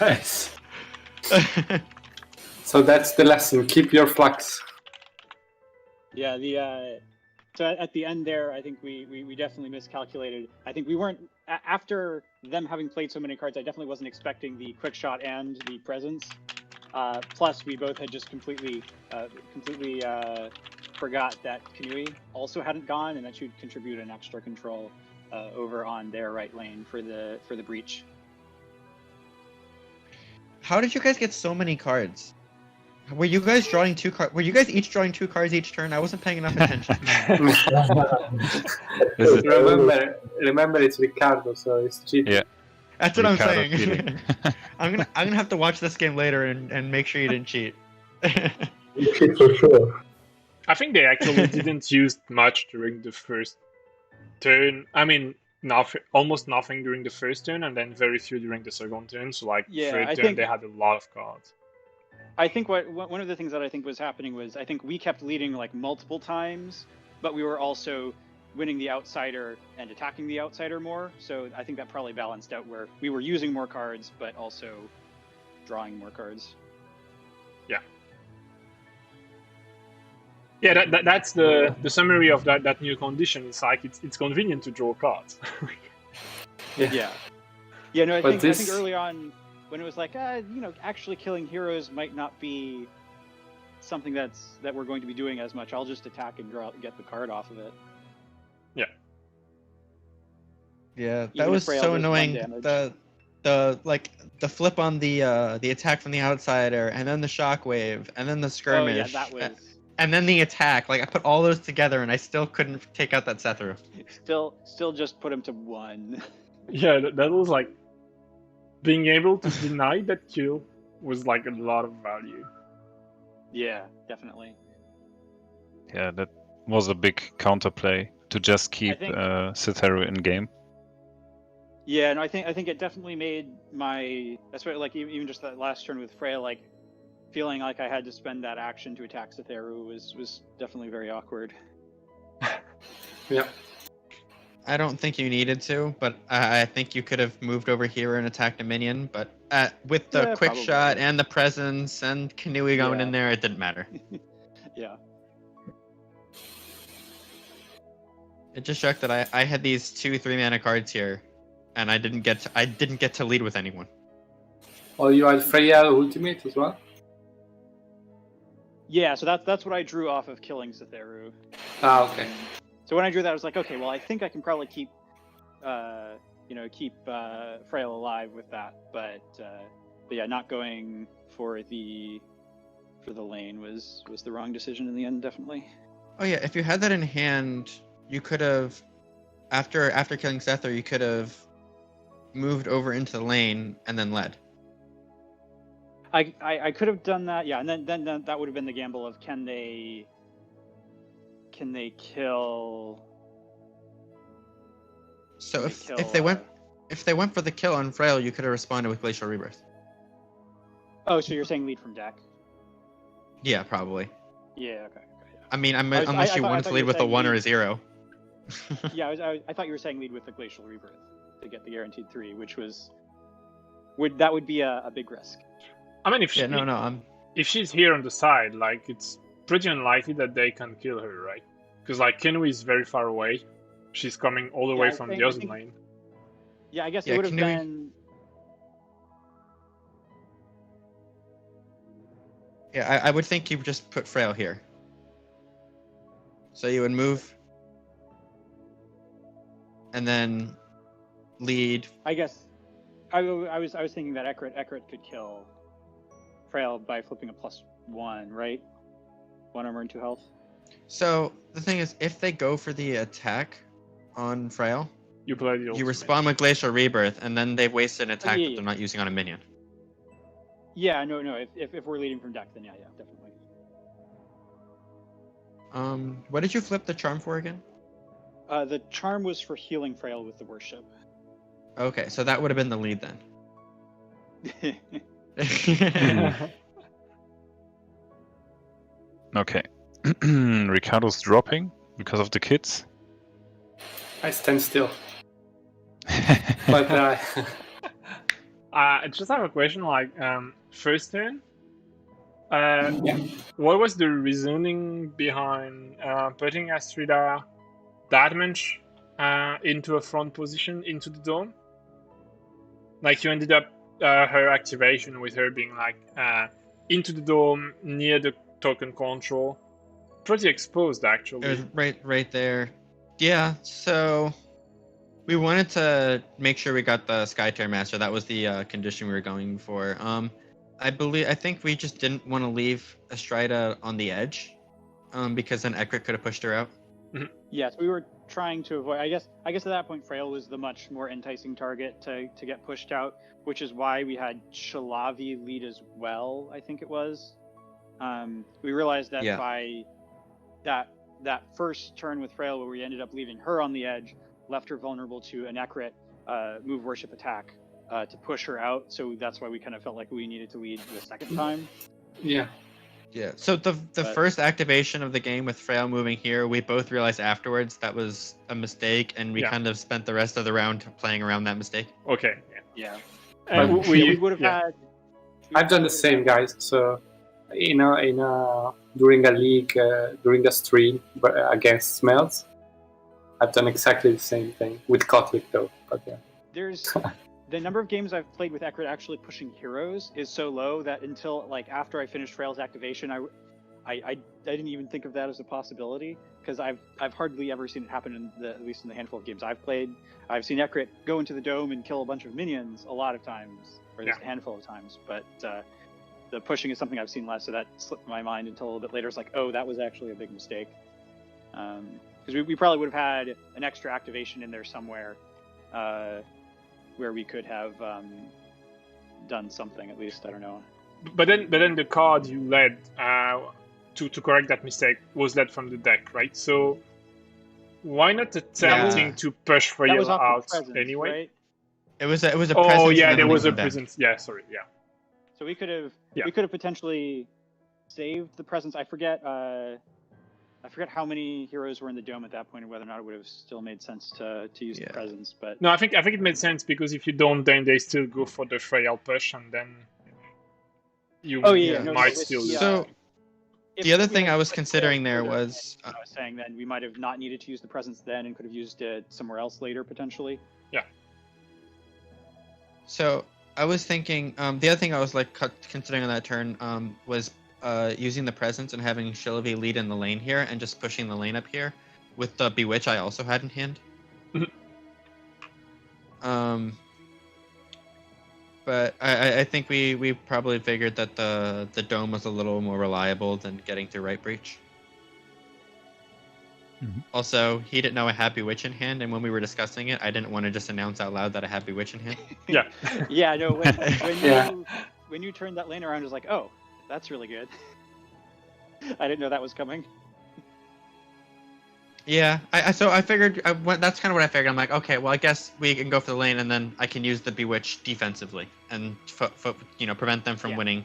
Nice. So that's the lesson. Keep your flux. Yeah, so at the end there, I think we definitely miscalculated. I think we weren't after them having played so many cards. I definitely wasn't expecting the quick shot and the presence. Plus, we both had just completely forgot that Kanui also hadn't gone, and that should contribute an extra control over on their right lane for the breach. How did you guys get so many cards? Were you guys drawing 2 cards? Were you guys each drawing 2 cards each turn? I wasn't paying enough attention. Remember, it's Riccardo, so it's cheating. Yeah. That's what Riccardo I'm saying. cheating. I'm gonna have to watch this game later and make sure you didn't cheat. You cheat for sure. I think they actually didn't use much during the first turn. I mean, almost nothing during the first turn, and then very few during the second turn. So like third turn, they had a lot of cards. I think one of the things that I think was happening was I think we kept leading like multiple times, but we were also winning the outsider and attacking the outsider more. So I think that probably balanced out where we were using more cards, but also drawing more cards. Yeah. Yeah, that's the summary of that new condition. It's like it's convenient to draw cards. Yeah. No, I But think early on when it was like, actually killing heroes might not be something that we're going to be doing as much. I'll just attack and get the card off of it. Yeah, that Even was if Frail so does annoying. 1 damage. The flip on the attack from the outsider, and then the shockwave, and then the skirmish. Oh yeah, that was. And then the attack. Like I put all those together, and I still couldn't take out that Setharu. Still just put him to 1. Yeah, that was like being able to deny that kill was like a lot of value. Yeah, definitely. Yeah, that was a big counterplay to just keep Setharu in game. Yeah, no, I think it definitely made my, especially like even just that last turn with Freya, like feeling like I had to spend that action to attack Setharu was definitely very awkward. Yeah. I don't think you needed to, but I think you could have moved over here and attacked a minion. But with the quick probably. shot and the presence and Kanui going in there, it didn't matter. Yeah. It just shocked that I had these 2 3-mana cards here, and I didn't get to lead with anyone. Oh, you had Freya ultimate as well? Yeah, so that's what I drew off of killing Setharu. Ah, okay. So when I drew that, I was like, okay, well, I think I can probably keep Frail alive with that, but yeah, not going for the lane was the wrong decision in the end, definitely. Oh yeah, if you had that in hand, you could have, after killing Setharu, you could have moved over into the lane and then led. I could have done that, yeah, and then that would have been the gamble of can they kill? So if they went for the kill on Frail, you could have responded with Glacial Rebirth. Oh, so you're saying lead from deck? Yeah, probably. Yeah, okay. I mean, I unless you thought- I wanted thought to you lead were with a saying 1 or a lead. 0. Yeah, I thought you were saying lead with the Glacial Rebirth to get the guaranteed 3, which would be a big risk. I mean, if she, Yeah, no, if she's here on the side, like it's pretty unlikely that they can kill her, right? Because like Kenui is very far away. She's coming all the way from the other lane. Yeah, I guess Yeah, it would have Kinui- been. Yeah, I would think you would just put Frail here. So you would move, and then lead. I guess I was thinking that Ekrit could kill Frail by flipping a +1, right? 1 armor and 2 health. So the thing is, if they go for the attack on Frail, You play the you ultimate. respond with Glacial Rebirth, and then they've wasted an attack yeah, that they're not using on a minion. Yeah, no. If we're leading from deck, then yeah, definitely. What did you flip the charm for again? The charm was for healing Frail with the worship. Okay, so that would have been the lead then. Okay. Riccardo's dropping because of the kids. I stand still. But I just have a question. Like, first turn, yeah. what was the reasoning behind putting Astrida that much into a front position into the dome? Like, you ended up her activation with her being like into the dome near the token control, pretty exposed actually. It was right there. Yeah, so we wanted to make sure we got the Skytear Master. That was the condition we were going for. I think we just didn't want to leave Astrida on the edge, because then Ekrit could have pushed her out. Yes, we were trying to avoid. I guess at that point, Frail was the much more enticing target to get pushed out, which is why we had Shalavi lead as well. I think it was. We realized that Yeah. by that first turn with Frail, where we ended up leaving her on the edge, left her vulnerable to an Ekrit move worship attack to push her out. So that's why we kind of felt like we needed to lead the second time. Yeah. Yeah. So the But- first activation of the game with Frail moving here, we both realized afterwards that was a mistake, and we Yeah. kind of spent the rest of the round playing around that mistake. Okay. Yeah. But We would have yeah. had. I've done the same, guys. So, during a league, during a stream against Smells, I've done exactly the same thing with Kotlik, though. But yeah. There's the number of games I've played with Ekrit actually pushing heroes is so low that until like after I finished Frail's activation, I didn't even think of that as a possibility, because I've hardly ever seen it happen at least in the handful of games I've played. I've seen Ekrit go into the dome and kill a bunch of minions a lot of times, or at least a handful of times, but the pushing is something I've seen less, so that slipped my mind until a little bit later. It's like, oh, that was actually a big mistake. Because we probably would have had an extra activation in there somewhere where we could have done something, at least. I don't know. But then the card you led to correct that mistake was led from the deck, right? So why not attempting to push That was Frail off out the presence, anyway? right? It was a presence. Oh and yeah, then there leave was a from deck. presence. Yeah, sorry, yeah. So we could have Yeah. potentially saved the presence. I forget how many heroes were in the dome at that point, and whether or not it would have still made sense to use the Yeah. presence. But No, I think it made sense, because if you don't, then they still go for the Frail push, and then you might still lose. So if the other we thing had I was put considering Frail there further, was I was saying then we might have not needed to use the presence then, and could have used it somewhere else later potentially. So I was thinking, the other thing I was considering on that turn was using the presence and having Shillavi lead in the lane here and just pushing the lane up here with the Bewitch I also had in hand. But I think we probably figured that the dome was a little more reliable than getting through Right Breach. Mhm. Also, he didn't know I had Bewitch in hand, and when we were discussing it, I didn't want to just announce out loud that I had Bewitch in hand. Yeah. Yeah, no. When Yeah. when you turned that lane around, I was like, oh, that's really good. I didn't know that was coming. Yeah, so I figured that's kind of what I figured. I'm like, okay, well, I guess we can go for the lane, and then I can use the Bewitch defensively and prevent them from Yeah. winning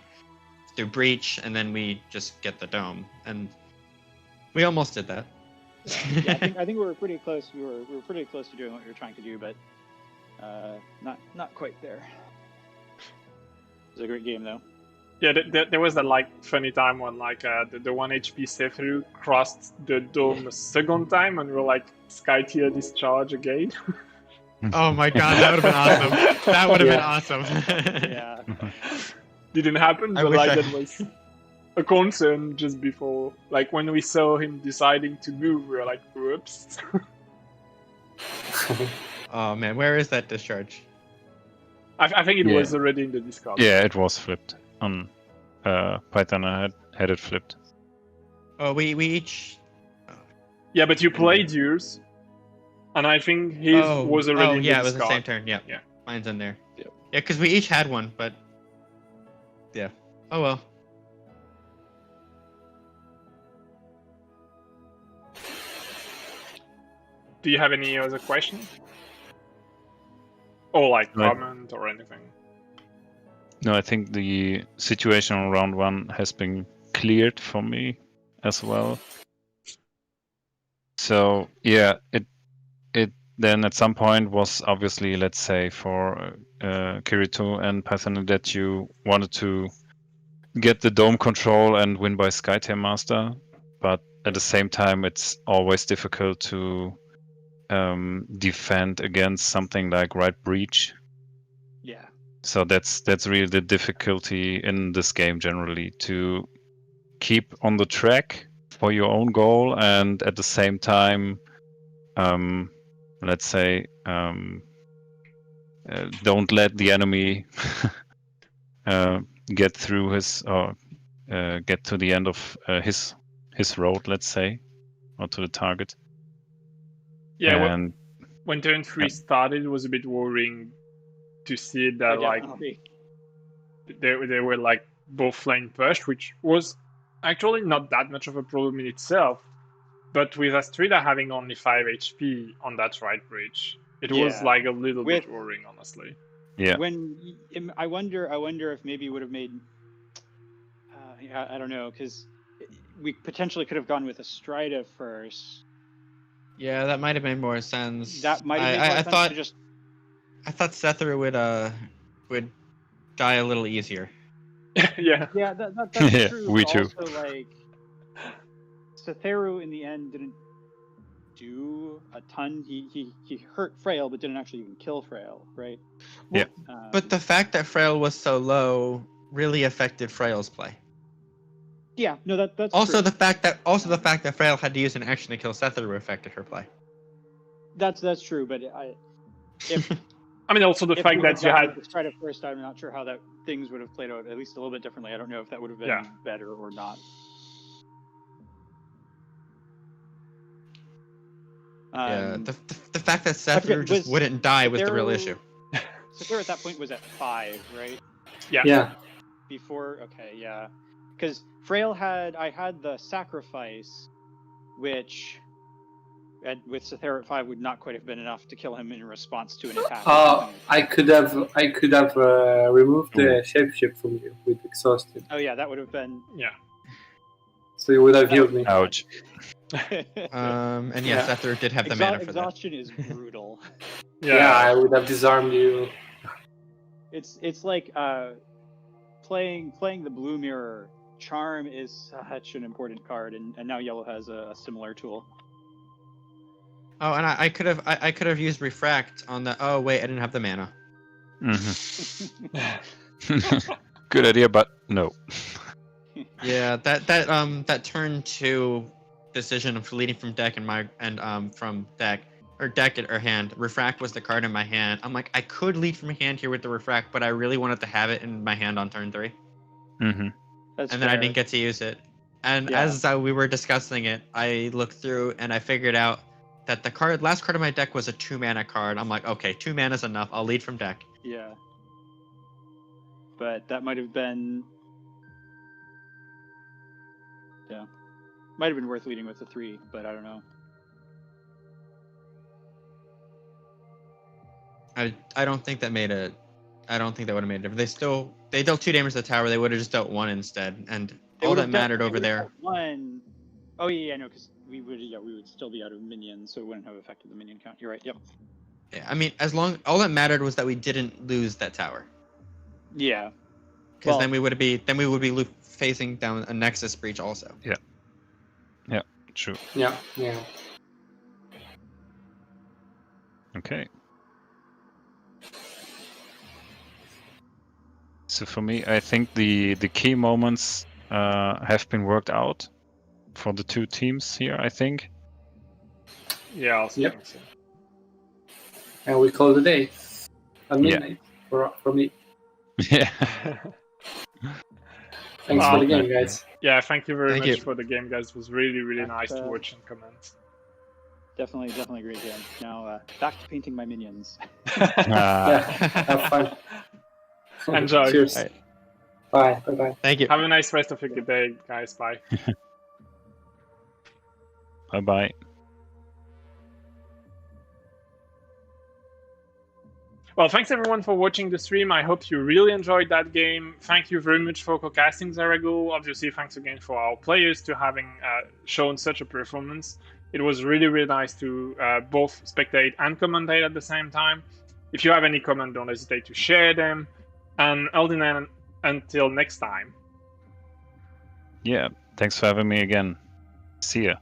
through breach, and then we just get the dome. And We almost did that. Yeah, I think we were pretty close. We were pretty close to doing what we were trying to do, but not quite there. It was a great game though. Yeah, there was that like funny time when like the 1 HP Seiferu crossed the dome a second time, and we were like Skytear discharge again. Oh my god, that would have been awesome. That would have been awesome. Yeah. Didn't happen, I but wish like I- that was a concern just before. Like when we saw him deciding to move, we were like, whoops. Oh man, where is that discharge? I think it Yeah. was already in the Discord. Yeah, it was flipped on Python. Had it flipped. Oh, we each. Yeah, but you played yours, and I think his was already in the yeah, it was the Discord. same turn. Yeah, Yeah. mine's in there. Yep. Yeah, because we each had one, but yeah. Oh well. Do you have any other questions? Or like Right. comment or anything? No, I think the situation on round 1 has been cleared for me as well. So yeah, it then at some point was obviously, let's say, for Kirito and Python that you wanted to get the dome control and win by Skytear Master, but at the same time it's always difficult to defend against something like right breach. Yeah. So that's really the difficulty in this game generally, to keep on the track for your own goal and at the same time, let's say, don't let the enemy get through his or get to the end of his road, let's say, or to the target. Yeah, and when turn 3 started, it was a bit worrying to see that like Definitely. they were like both lane pushed, which was actually not that much of a problem in itself. But with Astrida having only 5 HP on that right bridge, it was Yeah. like a little bit With- worrying, honestly. yeah, I wonder if maybe would have made. I don't know, because we potentially could have gone with Astrida first. Yeah, that might have made more sense. That might have made more I sense thought to just. I thought Seiferu would die a little easier. Yeah. Yeah, that's Yeah, true. we but too. Also, like, Seiferu in the end didn't do a ton. He hurt Frail, but didn't actually even kill Frail, right? Yeah. But the fact that Frail was so low really affected Frail's play. yeah, no, that's Also, true. the fact that Frail had to use an action to kill Seiferu affected her play. That's true, but if I mean, also the if fact we that you gone had with Astrida first, I'm not sure how that things would have played out. At least a little bit differently. I don't know if that would have been Yeah. better or not. Yeah, Um, the fact that forget, Seiferu just was wouldn't die was the real Seiferu- issue. Seiferu at that point was at 5, right? Yeah. Before, okay, yeah, because Frail I had the sacrifice, which with Seiferu at 5 would not quite have been enough to kill him in response to an attack. I could have removed the shapeshift from you with exhaustion, Oh yeah, that would have been. yeah. so you would have healed me. ouch. And Yeah. Seiferu did have the mana for that. Exhaustion is brutal. Yeah, I would have disarmed you. It's like playing the blue mirror. Charm is such an important card, and now yellow has a similar tool. Oh, and I could have used refract on the. Oh wait, I didn't have the mana. Good idea, but no. Yeah, that turn 2 decision of leading from deck from deck or deck or hand. Refract was the card in my hand. I'm like, I could lead from hand here with the refract, but I really wanted to have it in my hand on turn 3, Mm-hmm. That's and then I fair. didn't get to use it. And Yeah. as we were discussing it, I looked through and I figured out that the last card of my deck was a 2 mana card. I'm like, okay, 2 mana is enough. I'll lead from deck. Yeah. But that might have been. Yeah. Might have been worth leading with the 3, but I don't know. I don't think that made a. I don't think that would have made a difference. They dealt 2 damage to the tower. They would have just dealt 1 instead, and They all would that have done- mattered they over would have there. done 1. Oh yeah, no, because we would still be out of minions, so it wouldn't have affected the minion count. You're right. Yep. Yeah, I mean, all that mattered was that we didn't lose that tower. Yeah. Because then we would be facing down a Nexus breach also. Yeah, true. Yeah. Okay. So for me, I think the key moments have been worked out for the two teams here, I think. Yeah, I also Yep. think so. And we call the day at midnight for me. Yeah. Thanks Wow. for the game, guys. Yeah, thank you very Thank much you. for the game, guys. It was really, really nice to That's, watch and comment. Definitely a great game. Now back to painting my minions. Yeah, have fun. Enjoy. Cheers. Alright. Bye. Thank you. Have a nice rest of your day, guys. Bye. Bye-bye. Well, thanks everyone for watching the stream. I hope you really enjoyed that game. Thank you very much for co-casting Zaragool. Obviously, thanks again for our players to having shown such a performance. It was really, really nice to both spectate and commentate at the same time. If you have any comment, don't hesitate to share them. And Eldin, until next time. Yeah, thanks for having me again. See ya.